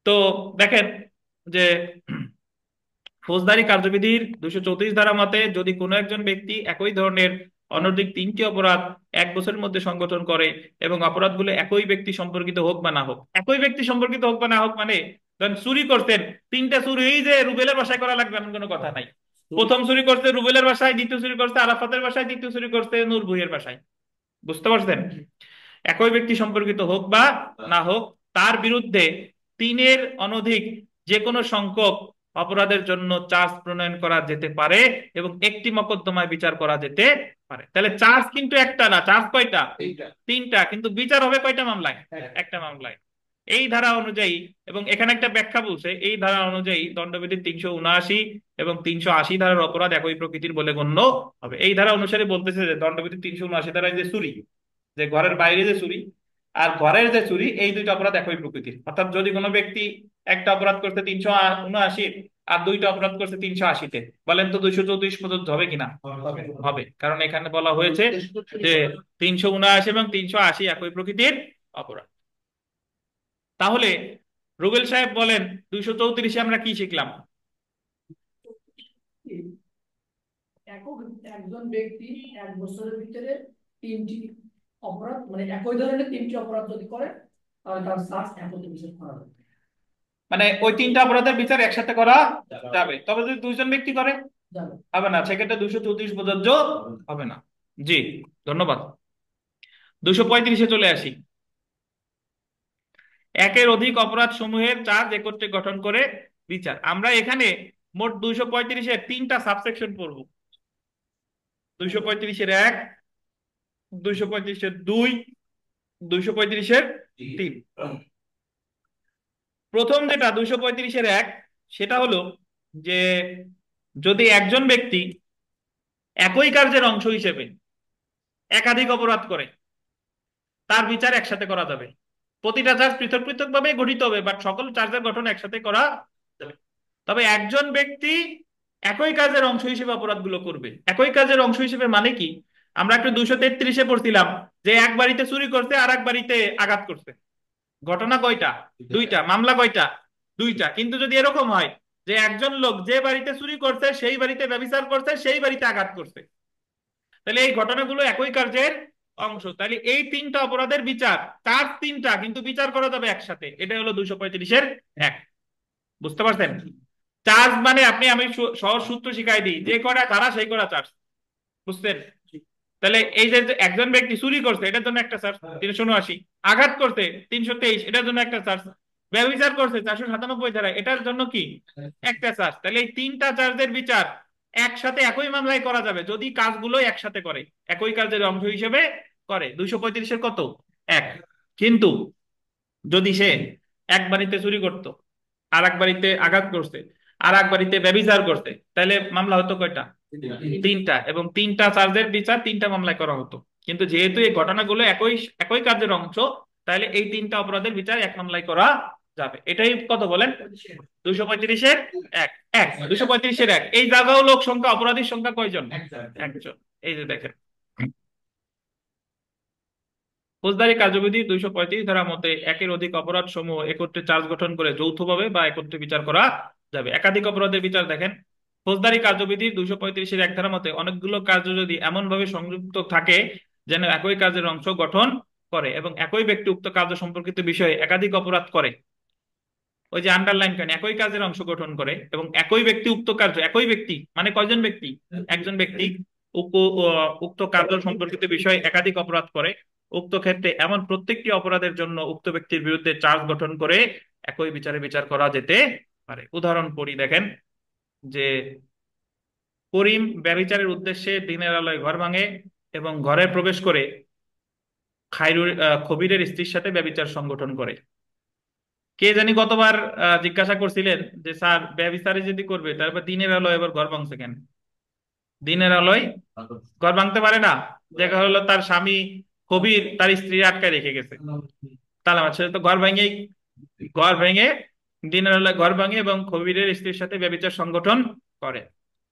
তো দেখেন যে ফৌজদারি কার্যবিধির 234 ধারা মতে যদি কোনো একজন ব্যক্তি একই ধরনের অনধিক 3টি অপরাধ 1 বছরের মধ্যে সংগঠন করে এবং অপরাধগুলো একই ব্যক্তি সম্পর্কিত হোক বা না হোক, একই ব্যক্তি সম্পর্কিত হোক বা না হোক মানে ধরেন চুরি করতেন, 3টা চুরি এই যে রুবেলের বাসায় করা লাগবে এমন কোনো কথা নাই। প্রথম চুরি করতে রুবেলের বাসায়, দ্বিতীয় চুরি করতে আরাফাতের বাসায়, তৃতীয় চুরি করতে নূর ভুঁইয়ের বাসায়। বুঝতে পারছেন? একই ব্যক্তি সম্পর্কিত হোক বা না হোক, তার বিরুদ্ধে 3-এর অনধিক যে কোনো সংখ্যক অপরাধের জন্য চার্জ প্রণয়ন করা যেতে পারে এবং একটি মকদ্দমায় বিচার করা যেতে পারে। তাহলে চার্জ কিন্তু একটা না, চার্জ কয়টা, 3টা, কিন্তু বিচার হবে কয়টা মামলায়, একটা মামলায়। এই ধারা অনুযায়ী, এবং এখানে একটা ব্যাখ্যা বলছে, এই ধারা অনুযায়ী দণ্ডবিধির 379 এবং 380 ধারার অপরাধ একই প্রকৃতির বলে গণ্য হবে। এই ধারা অনুসারে বলতেছে যে দণ্ডবিধির 379 ধারায় যে চুরি, যে ঘরের বাইরে যে চুরি আর ঘরের যে চুরি, এই 2টা অপরাধ একই প্রকৃতির। অর্থাৎ যদি কোনো ব্যক্তি একটা অপরাধ করতে 379 আর 2টা অপরাধ করছে 380-তে, বলেন তো 234 প্রযোজ্য হবে কিনা, হবে। কারণ এখানে বলা হয়েছে যে 379 এবং 380 একই প্রকৃতির অপরাধ। তাহলে রুবেল সাহেব বলেন 234-এ আমরা কি শিখলাম? একজন ব্যক্তি 1 বছরের ভিতরে 3টি অপরাধ, মানে একই ধরনের 3টি অপরাধ যদি করে তাহলে তার শাস্তি একত্রে বিচার করা হবে। মানে ওই 3টা অপরাধের বিচার একসাথে করা যাবে, তবে যদি 2জন ব্যক্তি করে হবে না, সেক্ষেত্রে 234 প্রযোজ্য হবে না। জি, ধন্যবাদ। 235-এ চলে আসি। একের অধিক অপরাধ সমূহের চার্জ একত্রে গঠন করে বিচার। আমরা এখানে মোট 235-এর 3টা সাবসেকশন পড়ব। 235-এর 1, 235-এর 2, 235-এর 3। প্রথম যেটা 235-এর 1, সেটা হলো যে যদি একজন ব্যক্তি একই কার্যের অংশ হিসেবে একাধিক অপরাধ করে, তার বিচার একসাথে করা যাবে। প্রতিটা চার্জ পৃথক পৃথক ভাবে গঠিত হবে, বাট সকল চার্জের গঠন একসাথে করা যাবে। তবে একজন ব্যক্তি একই কাজের অংশ হিসেবে অপরাধগুলো করবে। একই কাজের অংশ হিসেবে মানে কি, আমরা একটু 233-এ পড়ছিলাম যে এক বাড়িতে চুরি করছে আর এক বাড়িতে আঘাত করছে, ঘটনা কয়টা? দুইটা। মামলা কয়টা? দুইটা। কিন্তু যদি এরকম হয় যে একজন লোক যে বাড়িতে চুরি করছে সেই বাড়িতে ব্যভিচার করছে সেই বাড়িতে আঘাত করছে, তাহলে এই ঘটনাগুলো একই কার্যের অংশ। তাহলে এই তিনটা অপরাধের বিচার, চার তিনটা কিন্তু বিচার করা যাবে একসাথে। এটা হলো 235-এর এক। বুঝতে পারছেন? চার্জ মানে আমি সহজ সূত্র শিখাই দিই, যে করা ধারা সেই করা চার্জ। বুঝছেন? তাহলে এই যে যে একজন ব্যক্তি চুরি করছে এটার জন্য একটা চার্জ 379, আঘাত করছে 323 এটার জন্য একটা চার্জ, ব্যভিচার করছে 497 ধারায় এটার জন্য কি একটা চার্জ। তাহলে এই তিনটা চার্জের বিচার একসাথে একই মামলায় করা যাবে যদি কাজগুলো একসাথে করে, একই কাজের অংশ হিসেবে করে। 235-এর কত? এক। কিন্তু যদি সে এক বাড়িতে চুরি করতো, আর এক বাড়িতে আঘাত করছে, আর এক বাড়িতে ব্যভিচার করছে, তাহলে মামলা হতো কয়টা? তিনটা। এবং তিনটা চার্জের বিচার তিনটা মামলায় করা হতো। কিন্তু যেহেতু এই ঘটনাগুলো একই একই কাজের অংশ, তাহলে এই তিনটা অপরাধের বিচার এক মামলায় করা যাবে। এটাই কত বলেন? 235-এর এক। এক 235-এর এক। এই জায়গাও লোক সংখ্যা, অপরাধীর সংখ্যা কয়জন? একজন। এই যে দেখেন, ফৌজদারি কার্যবিধি 235 ধারা মতে একের অধিক অপরাধ সমূহ একত্রে চার্জ গঠন করে যৌথভাবে বা একত্রে বিচার করা যাবে। একাধিক অপরাধের বিচার দেখেন, ফৌজদারি কার্যবিধির 235-এর এক ধারা মতে অনেকগুলো কার্য যদি এমন ভাবে সংযুক্ত থাকে যেন একই কাজের অংশ গঠন করে এবং একই ব্যক্তি উক্ত কার্য সম্পর্কিত বিষয়ে একাধিক অপরাধ করে, ওই যে আন্ডারলাইন কেন, একই কাজের অংশ গঠন করে এবং একই ব্যক্তি উক্ত কার্য, একই ব্যক্তি মানে কয়জন ব্যক্তি? একজন ব্যক্তি উক্ত কার্য সম্পর্কিত বিষয়ে একাধিক অপরাধ করে, উক্ত ক্ষেত্রে এমন প্রত্যেকটি অপরাধের জন্য উক্ত ব্যক্তির বিরুদ্ধে চার্জ গঠন করে একই বিচারে বিচার করা যেতে পারে। উদাহরণ পড়ি দেখেন, যে করিম ব্যভিচারের উদ্দেশ্যে দিনের আলোয় ঘর ভাঙে এবং ঘরে প্রবেশ করে খায়রুল খবিরের স্ত্রীর সাথে ব্যভিচার সংগঠন করে। কে জানি গতবার জিজ্ঞাসা করছিলেন যে স্যার ব্যভিচারে যদি করবে তারপর দিনের আলোয় এবার ঘর ভাঙছে কেন? দিনের আলোয় ঘর ভাঙতে পারে না, দেখা হলো তার স্বামী কবির তার স্ত্রী আটকায় রেখে গেছে, তাহলে আমার ছেলে তো ঘর ভেঙে দিনের আলোয় ঘর ভাঙে এবং কবিরের স্ত্রীর সাথে ব্যভিচার সংগঠন করে।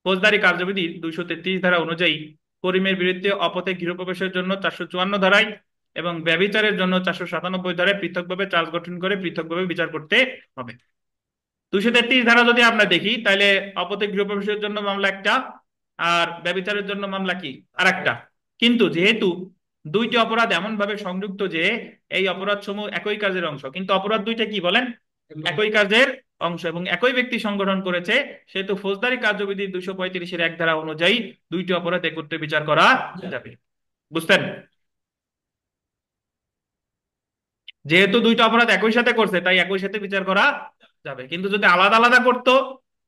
ফৌজদারি কার্যবিধি 233 ধারা অনুযায়ী করিমের বিরুদ্ধে অপথে গৃহপ্রবেশের জন্য 454 ধারায় এবং ব্যভিচারের জন্য 497 ধারায় পৃথকভাবে চার্জ গঠন করে পৃথকভাবে বিচার করতে হবে। 233 ধারা যদি আমরা দেখি তাহলে অপথে গৃহপ্রবেশের জন্য মামলা একটা, আর ব্যভিচারের জন্য মামলা কি আর একটা। কিন্তু যেহেতু দুইটি অপরাধ এমন ভাবে সংযুক্ত যে এই অপরাধ সমূহ একই কাজের অংশ, কিন্তু অপরাধ দুইটা কি বলেন? একই কাজের অংশ এবং একই ব্যক্তি সংগঠন করেছে, সেহেতু ফৌজদারি কার্যবিধি 235-এর এক ধারা অনুযায়ী দুইটি অপরাধ একত্রে বিচার করা যাবে। বুঝতেন? যেহেতু দুইটা অপরাধ একই সাথে করছে তাই একই সাথে বিচার করা যাবে। কিন্তু যদি আলাদা আলাদা করতো,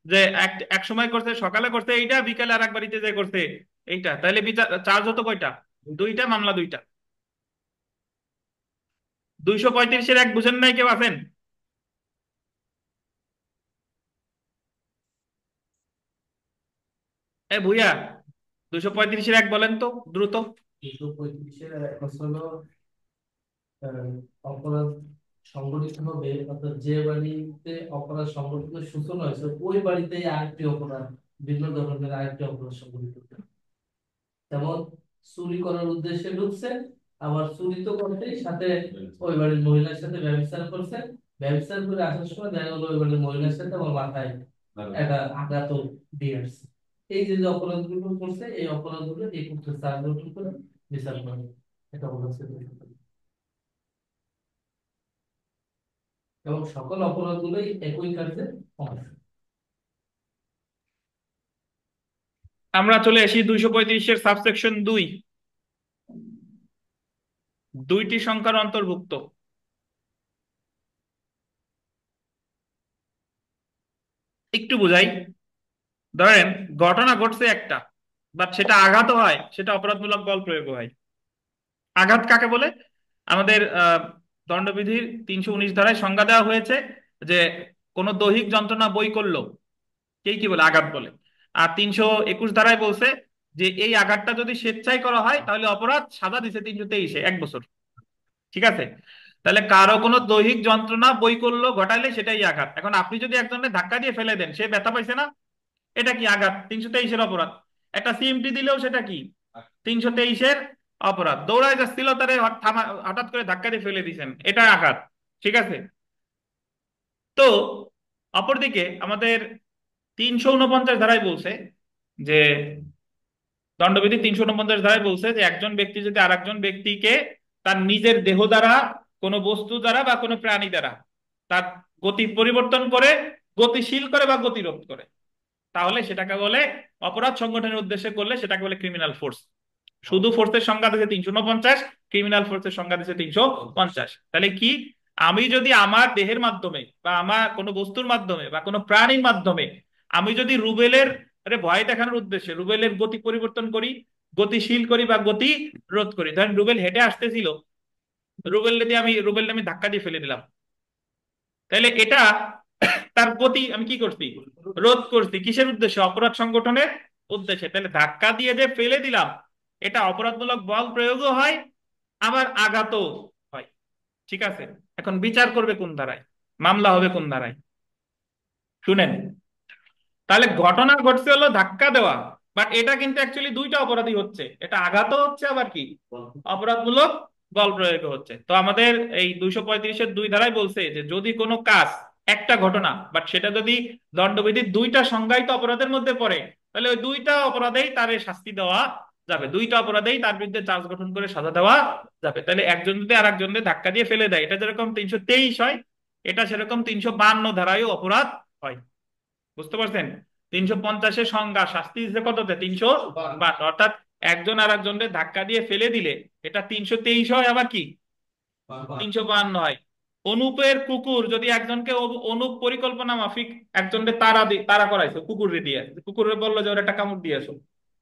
যে এক এক সময় করছে, সকালে করছে এইটা, বিকালে আর এক বাড়িতে যে করছে এইটা, তাহলে বিচার চার্জ হতো কয়টা? দুইটা, মামলা দুইটা। 235-এর এক বুঝেন নাই কেউ আছেন? ভুইয়া, 235-এর এক বলেন তো দ্রুত। 235-এর এক হলো আহ, অপরাধ সংগঠিত হবে, অর্থাৎ যে বাড়িতে অপরাধ সংগঠিত সূচনা হয়েছে ওই বাড়িতে আরেকটি অপরাধ, ভিন্ন ধরনের আরেকটি অপরাধ সংগঠিত হবে। যেমন চুরি করার উদ্দেশ্যে ঢুকছে, আবার চুরি তো করতেই সাথে ওই বাড়ির মহিলার সাথে ব্যবচার করছে, ব্যবচার করে আসার সময় দেখা গেলো ওই বাড়ির মহিলার সাথে আমার মাথায় একটা আঘাতও দিয়ে আসছে। এই যে যে অপরাধগুলো করছে এই অপরাধগুলো এই ক্ষেত্রে চার্জ গঠন করে বিচার করা হবে। এটা বলেছে, এবং সকল অপরাধগুলোই একই কার্যের অংশ। আমরা চলে আসি 235-এর সাবসেকশন 2, দুইটি সংখ্যার অন্তর্ভুক্ত। একটু বুঝাই। ধরেন ঘটনা ঘটছে একটা, বাট সেটা আঘাতও হয়, সেটা অপরাধমূলক বল প্রয়োগ হয়। আঘাত কাকে বলে? আমাদের দণ্ডবিধির 319 ধারায় সংজ্ঞা দেওয়া হয়েছে যে কোন দৈহিক যন্ত্রণা বই করলো কি বলে? আঘাত বলে। আর 321 ধারায় বলছে যে এই আঘাতটা যদি স্বেচ্ছায় করা হয় তাহলে অপরাধ, সাজা দিছে 323-এ 1 বছর। ঠিক আছে? তাহলে কারো কোনো দৈহিক যন্ত্রণা বই করলো ঘটাইলে সেটাই আঘাত। এখন আপনি যদি একজনের ধাক্কা দিয়ে ফেলে দেন, সে ব্যথা পাইছে না, এটা কি আঘাত? 323-এর অপরাধ। একটা সিএমটি দিলেও সেটা কি 323-এর অপরাধ, দৌড়ায় যাচ্ছিল তারে হঠাৎ করে ধাক্কা দিয়ে ফেলে দিয়েছেন, এটা আঘাত। ঠিক আছে। তো অপরদিকে আমাদের 349 ধারায় বলছে যে, দণ্ডবিধি 349 ধারায় বলছে যে একজন ব্যক্তি যদি আরেকজন ব্যক্তিকে তার নিজের দেহ দ্বারা, কোনো বস্তু দ্বারা বা কোনো প্রাণী দ্বারা তার গতি পরিবর্তন করে, গতিশীল করে বা গতিরোধ করে, তাহলে সেটাকে বলে অপরাধ সংগঠনের উদ্দেশ্যে করলে সেটাকে বলে ক্রিমিনাল ফোর্স। শুধু ফোর্সের সংজ্ঞা দিয়েছে 349, ক্রিমিনাল ফোর্সের সংজ্ঞা দিয়েছে 350। তাহলে কি, আমি যদি আমার দেহের মাধ্যমে বা আমার কোনো বস্তুর মাধ্যমে বা কোনো প্রাণীর মাধ্যমে আমি যদি রুবেলের ভয় দেখানোর উদ্দেশ্যে রুবেলের গতি পরিবর্তন করি, গতিশীল করি বা গতি রোধ করি, ধরেন রুবেল হেঁটে আসতেছিল, রুবেল আমি ধাক্কা দিয়ে ফেলে দিলাম, তাহলে এটা তার গতি আমি কি করছি, রোধ করছি। কিসের উদ্দেশ্যে? অপরাধ সংগঠনের উদ্দেশ্যে। তাহলে ধাক্কা দিয়ে যে ফেলে দিলাম, এটা অপরাধমূলক বল প্রয়োগও হয়, আবার আঘাতও হয়। ঠিক আছে। এখন বিচার করবে কোন ধারায়, মামলা হবে কোন ধারায়, শুনেন। তাহলে ঘটনা ঘটছে হলো ধাক্কা দেওয়া, বাট এটা কিন্তু অ্যাকচুয়ালি দুইটা অপরাধী হচ্ছে, এটা আঘাতও হচ্ছে আবার কি অপরাধমূলক বল প্রয়োগ হচ্ছে। তো আমাদের এই 235-এর 2 ধারায় বলছে যে যদি কোনো কাজ, একটা ঘটনা, বাট সেটা যদি দণ্ডবিধির দুইটা সংজ্ঞায়িত অপরাধের মধ্যে পড়ে, তাহলে ওই দুইটা অপরাধেই তার শাস্তি দেওয়া যাবে, দুইটা অপরাধেই তার বিরুদ্ধে চার্জ গঠন করে সাজা দেওয়া যাবে। তাহলে একজন যদি আর একজনকে ধাক্কা দিয়ে ফেলে দেয়, এটা যেরকম 323 হয়, এটা সেরকম 352 ধারায়ও অপরাধ হয়। বুঝতে পারছেন? 350-এর সংজ্ঞা শাস্তি দিচ্ছে কততে, 352, অর্থাৎ একজন আর একজনকে ধাক্কা দিয়ে ফেলে দিলে এটা 323 হয়, আবার কি 352 হয়। অনুপের কুকুর যদি একজনকে অনুপ পরিকল্পনা মাফিক একজনকে তাড়া করাইছে কুকুরে দিয়ে, কুকুরে বললো যে ওর একটা কামড় দিয়েছো,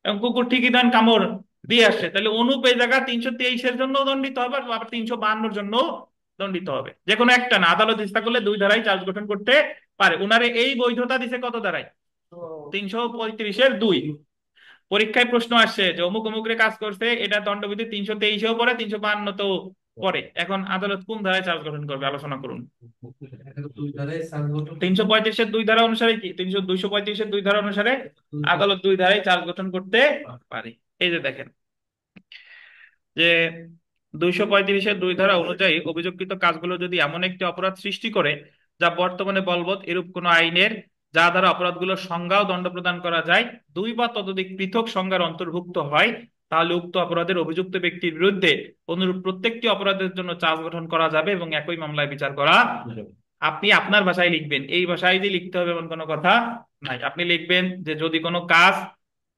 এবং কুকুর ঠিকই দেন কামড় দিয়ে আসছে, তাহলে অনুপ এই জায়গা 323-এর জন্য দণ্ডিত হবে, আবার 352-এর জন্য দণ্ডিত হবে। যে কোনো একটা না, আদালত ইচ্ছা করলে দুই ধারায় চার্জ গঠন করতে পারে। উনারে এই বৈধতা দিছে কত ধারায়, 335-এর 2। পরীক্ষায় প্রশ্ন আসছে যে অমুক অমুকরে কাজ করছে, এটা দণ্ডবিধি 323-এও পড়ে, 352 তো পড়ে, এখন আদালত কোন ধারায় চার্জ গঠন করবে আলোচনা করুন। 335-এর 2 ধারা অনুসারে কি, 235-এর 2 ধারা অনুসারে আদালত দুই ধারায় চার্জ গঠন করতে পারে। এই যে দেখেন যে 235-এর 2 ধারা অনুযায়ী অভিযোগকৃত কাজগুলো যদি এমন একটি অপরাধ সৃষ্টি করে যা বর্তমানে বলবৎ এরূপ কোন আইনের, যা দ্বারা অপরাধগুলোর সংজ্ঞা ও দণ্ড প্রদান করা যায়, দুই বা ততোধিক পৃথক সংজ্ঞার অন্তর্ভুক্ত হয়, তাহলে উক্ত অপরাধের অভিযুক্ত ব্যক্তির বিরুদ্ধে অনুরূপ প্রত্যেকটি অপরাধের জন্য চার্জ গঠন করা যাবে এবং একই মামলায় বিচার করা। আপনি আপনার ভাষায় লিখবেন, এই ভাষায় যে লিখতে হবে এমন কোনো কথা নাই। আপনি লিখবেন যে যদি কোনো কাজ,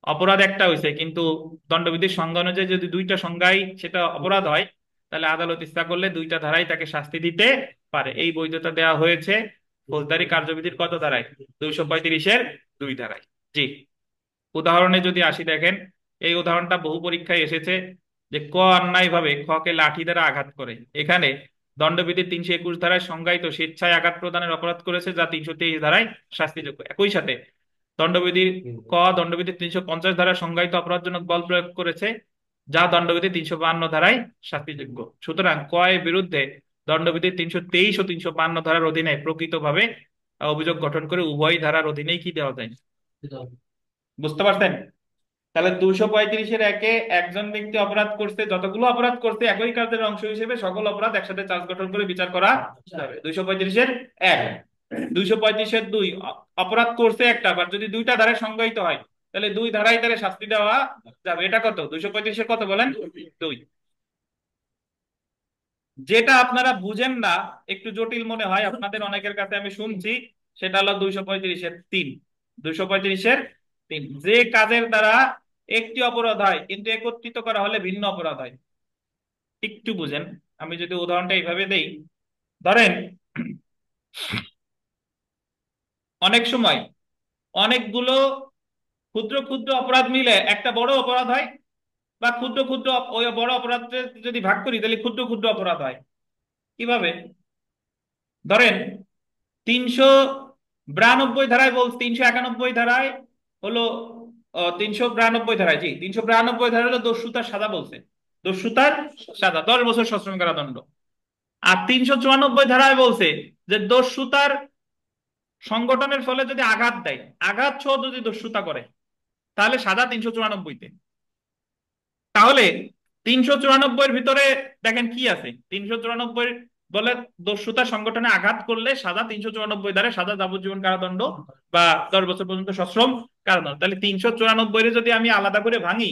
অপরাধ একটা হয়েছে কিন্তু দণ্ডবিধির সংজ্ঞা অনুযায়ী যদি দুইটা সংজ্ঞায় সেটা অপরাধ হয়, তাহলে আদালত ইচ্ছা করলে দুইটা ধারায় তাকে শাস্তি দিতে পারে। এই বৈধতা দেওয়া হয়েছে ফৌজদারি কার্যবিধির কত ধারায়, 235-এর 2 ধারায়। জি, উদাহরণে যদি আসি, দেখেন এই উদাহরণটা বহু পরীক্ষায় এসেছে যে ক অন্যায় ভাবে খ কে লাঠি দ্বারা আঘাত করে। এখানে দণ্ডবিধির 321 ধারায় সংজ্ঞায়িত স্বেচ্ছায় আঘাত প্রদানের অপরাধ করেছে, যা 323 ধারায় শাস্তিযোগ্য। একই সাথে দণ্ডবিধির দণ্ডবিধির 350 ধারায় সংজ্ঞায়িত অপরাধজনক বল প্রয়োগ করেছে, যা দণ্ডবিধির 352 ধারায় শাস্তিযোগ্য। সুতরাং ক এর বিরুদ্ধে দণ্ডবিধির 323 ও 352 ধারার অধীনে প্রকৃতভাবে অভিযোগ গঠন করে উভয় ধারার অধীনেই কি দেওয়া যায়। বুঝতে পারছেন? তাহলে 235-এর 1-এ একজন ব্যক্তি অপরাধ করছে, যতগুলো অপরাধ করছে একই কাজের অংশ হিসেবে সকল অপরাধ একসাথে চার্জ গঠন করে বিচার করা যাবে। 235-এর 1। 235-এর 2 অপরাধ করছে একটা, আবার যদি দুইটা ধারায় সংজ্ঞায়িত হয় তাহলে দুই ধারায় তারে শাস্তি দেওয়া যাবে। এটা কত, 235-এর কত বলেন, 2। যেটা আপনারা বুঝেন না, একটু জটিল মনে হয় আপনাদের অনেকের কাছে, আমি শুনছি, সেটা হলো 235-এর 3। 235-এর 3 যে কাজের দ্বারা একটি অপরাধ হয় কিন্তু একত্রিত করা হলে ভিন্ন অপরাধ হয়। একটু বুঝেন, আমি যদি উদাহরণটা এইভাবে দেই, ধরেন অনেক সময় অনেকগুলো ক্ষুদ্র ক্ষুদ্র অপরাধ মিলে একটা বড় অপরাধ হয়, বা ক্ষুদ্র ক্ষুদ্র ওই বড় অপরাধকে যদি ভাগ করি তাহলে ক্ষুদ্র ক্ষুদ্র অপরাধ হয়। কিভাবে? ধরেন 392 ধারায় 391 ধারায় হলো 392 ধারায়, জি 392 ধারায় হলো দস্যুতার সাজা বলছে, দস্যুতার সাজা 10 বছর সশ্রম কারাদণ্ড। আর 394 ধারায় বলছে যে দস্যুতার সংগঠনের ফলে যদি আঘাত দেয়, আঘাত সহ যদি দস্যুতা করে, তাহলে সাজা 394-তে। তাহলে 394 এর ভিতরে দেখেন কি আছে। 394 বলে দস্যুতা সংগঠনে আঘাত করলে সাজা 394 ধারে সাজা যাবজ্জীবন কারাদণ্ড বা 10 বছর পর্যন্ত সশ্রম কারাদণ্ড। তাহলে 394 যদি আমি আলাদা করে ভাঙি,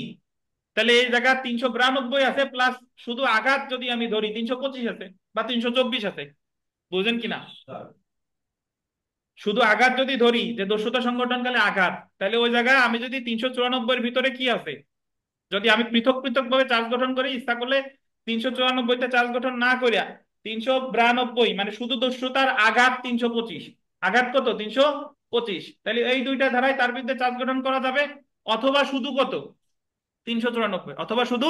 তাহলে এই জায়গা 392 আছে, প্লাস শুধু আঘাত যদি আমি ধরি 325 আছে বা 324 আছে। বুঝেন কিনা? শুধু আঘাত যদি ধরি যে দস্যুতা সংগঠনকালে আঘাত, তাহলে ওই জায়গায় আমি যদি 394 এর ভিতরে কি আছে, যদি আমি পৃথক পৃথক ভাবে চার্জ গঠন করি, ইচ্ছা করলে 394তে চার্জ গঠন না করিয়া 392 মানে শুধু দস্যুতার আঘাত 325, আঘাত কত 325, তাহলে এই দুইটা ধারায় তার বিরুদ্ধে চার্জ গঠন করা যাবে। অথবা শুধু কত 394, অথবা শুধু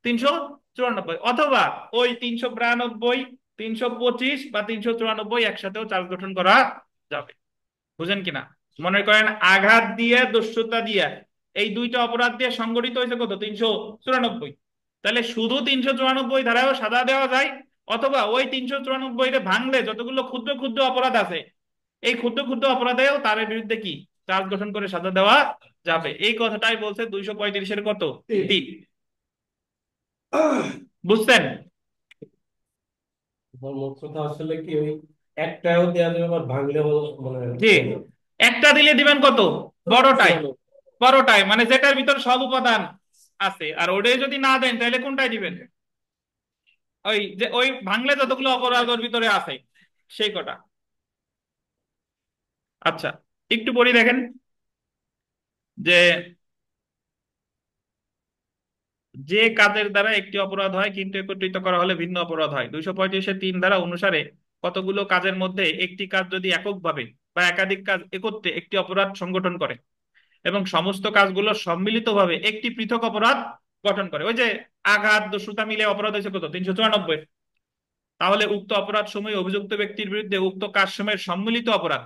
394, অথবা ওই 392, 325 বা 394 একসাথেও চার্জ গঠন করা যাবে। বুঝেন কিনা? মনে করেন আঘাত দিয়ে দস্যুতা দিয়ে এই দুইটা অপরাধ দিয়ে সংগঠিত হয়েছে কত 394, তাহলে শুধু 394 ধারায়ও সাজা দেওয়া যায়, অথবা ওই 394 ভাঙলে যতগুলো ক্ষুদ্র ক্ষুদ্র অপরাধ আছে এই ক্ষুদ্র ক্ষুদ্র অপরাধেও তার বিরুদ্ধে কি চার্জ গঠন করে সাজা দেওয়া যাবে। এই কথাটাই বলছে 235-এর কত 3। বুঝছেন? মোট কথা আসলে কি ওই একটাও দেওয়া যাবে, আবার ভাঙলেও মানে জি, একটা দিলে দিবেন কত বড়টাই, বড়টাই মানে যেটার ভিতর সব উপাদান আছে। আর ওটাই যদি না দেন তাহলে কোনটাই দিবেন? ওই যে ওই ভাঙলে যতগুলো অপরাধ ওর ভিতরে আছে সেই কটা। আচ্ছা, একটু পরে দেখেন যে যে কাজের দ্বারা একটি অপরাধ হয় কিন্তু একত্রিত করা হলে ভিন্ন অপরাধ হয়। 235-এর 3 ধারা অনুসারে কতগুলো কাজের মধ্যে একটি কাজ যদি এককভাবে বা একাধিক কাজ একত্রে একটি অপরাধ সংগঠন করে এবং সমস্ত কাজগুলো সম্মিলিতভাবে একটি পৃথক অপরাধ গঠন করে। ওই যে আঘাত দস্যুতা মিলে অপরাধ হয়েছে কত 394, তাহলে উক্ত অপরাধ সময় অভিযুক্ত ব্যক্তির বিরুদ্ধে উক্ত কাজ সময়ের সম্মিলিত অপরাধ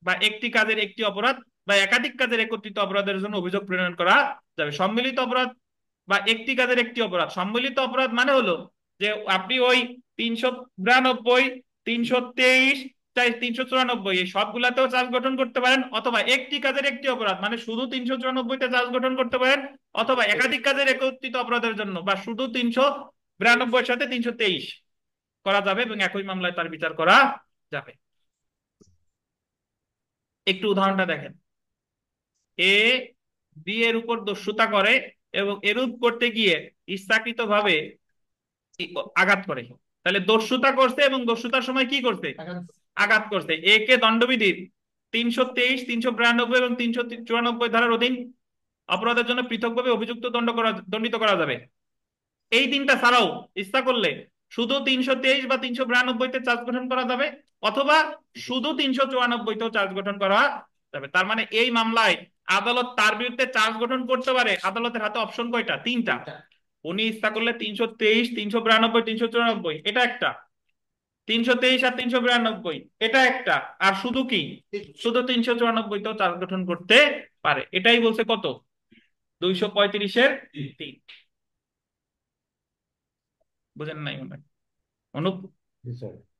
বা একটি কাজের একটি অপরাধ বা একাধিক কাজের একত্রিত অপরাধের জন্য অভিযোগ প্রেরণ করা যাবে। সম্মিলিত অপরাধ বা একটি কাজের একটি অপরাধ, সম্মিলিত অপরাধ মানে হলো যে আপনি ওই 392, 323, 394 এই সবগুলাতেও চার্জ গঠন করতে পারেন, অথবা একটি কাজের একটি অপরাধ মানে শুধু 394-তে চার্জ গঠন করতে পারেন, অথবা একাধিক কাজের একত্রিত অপরাধের জন্য বা শুধু 392-এর সাথে 323 করা যাবে এবং একই মামলায় তার বিচার করা যাবে। একটু উদাহরণটা দেখেন। এ বি এর উপর দস্যুতা করে এবং এরূপ করতে গিয়ে ইচ্ছাকৃতভাবে আঘাত করে। তাহলে দস্যুতা করছে এবং দস্যুতার সময় কি করছে? আঘাত করছে। এ কে দণ্ডবিধির 323, 392 এবং 394 ধারার অধীন অপরাধের জন্য পৃথকভাবে অভিযুক্ত দণ্ডিত করা যাবে। এই তিনটা ছাড়াও ইচ্ছা করলে শুধু 323 বা 392-তে চার্জ গঠন করা যাবে, অথবা শুধু 394-তেও চার্জ গঠন করা যাবে। তার মানে এই মামলায় আদালত তার বিরুদ্ধে চার্জ গঠন করতে পারে। আদালতের হাতে অপশন কয়টা? 3টা। উনি ইচ্ছা করলে 323, 392, 394 এটা একটা, 323 আর 392 এটা একটা, আর শুধু কি শুধু 394-তেও চার্জ গঠন করতে পারে। এটাই বলছে কত 235-এর 3। বুঝেন নাই মনে হয়? অনুপ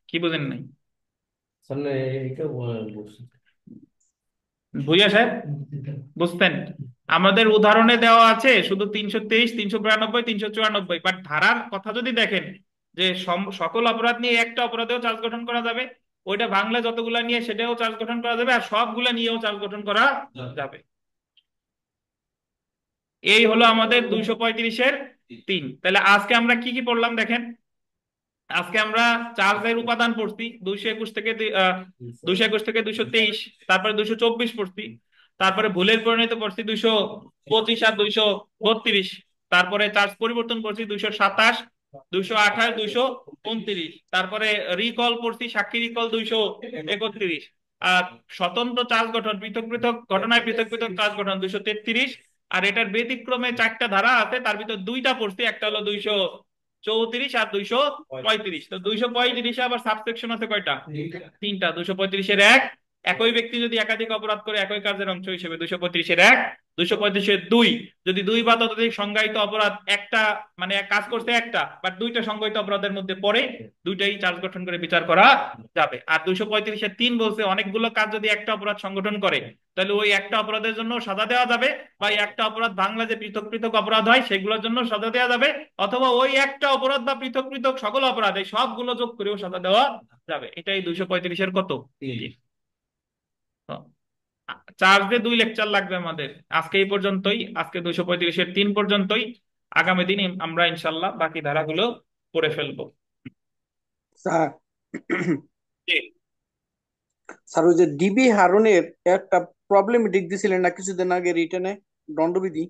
কি বুঝেন নাই? সামনে এটা বলছি। ভুইয়া সাহেব বুঝতেন? আমাদের উদাহরণে দেওয়া আছে শুধু 323, 392, 394, বাট ধারার কথা যদি দেখেন যে সকল অপরাধ নিয়ে একটা অপরাধেও চার্জ গঠন করা যাবে, ওইটা বাংলা যতগুলা নিয়ে সেটাও চার্জ গঠন করা যাবে, আর সবগুলা নিয়েও চার্জ গঠন করা যাবে। এই হলো আমাদের 235-এর 3। তাহলে আজকে আমরা কি কি পড়লাম দেখেন। আজকে আমরা চার্জের উপাদান পড়ছি 221 থেকে 223, তারপরে 224 পড়ছি, তারপরে ভুলের পরিণতি পড়ছি 225 আর 232, তারপরে চার্জ পরিবর্তন করছি 227, 228, 229, তারপরে রিকল পড়ছি সাক্ষী রিকল 231, আর স্বতন্ত্র চার্জ গঠন পৃথক পৃথক ঘটনায় পৃথক পৃথক চার্জ গঠন 233। আর এটার ব্যতিক্রমে 4টা ধারা আছে, তার ভিতর 2টা পড়ছি, একটা হলো 234 আর 235। তো 235-এ আবার সাবসেকশন আছে কয়টা? 3টা। 235-এর 1, একই ব্যক্তি যদি একাধিক অপরাধ করে একই কাজের অংশ হিসেবে 235-1, 235-2, যদি দুই বা ততোধিক সংজ্ঞায়িত অপরাধ একটা মানে এক কাজ করছে একটা বাট দুইটা সংজ্ঞায়িত অপরাধের মধ্যে পড়ে, দুইটাই চার্জ গঠন করে বিচার করা যাবে। আর 235-3 বলছে অনেকগুলো কাজ যদি একটা অপরাধ সংগঠন করে তাহলে ওই একটা অপরাধের জন্য সাজা দেওয়া যাবে, বা এই একটা অপরাধ ভাঙলে যে পৃথক পৃথক অপরাধ হয় সেগুলোর জন্য সাজা দেওয়া যাবে, অথবা ওই একটা অপরাধ বা পৃথক পৃথক সকল অপরাধ এই সবগুলো যোগ করেও সাজা দেওয়া যাবে। এটাই 235-এর কত? চার্জে 2 লেকচার লাগবে আমাদের। আজকে এই পর্যন্তই, আজকে 235-3 পর্যন্তই। আগামী দিন আমরা ইনশাল্লাহ বাকি ধারাগুলো পড়ে ফেলবো। স্যার জি। স্যার ওই যে ডিবি হারুনের একটা প্রবলেমেটিক দিছিলেন না কিছুদিন আগে রিটেনে দণ্ডবিধি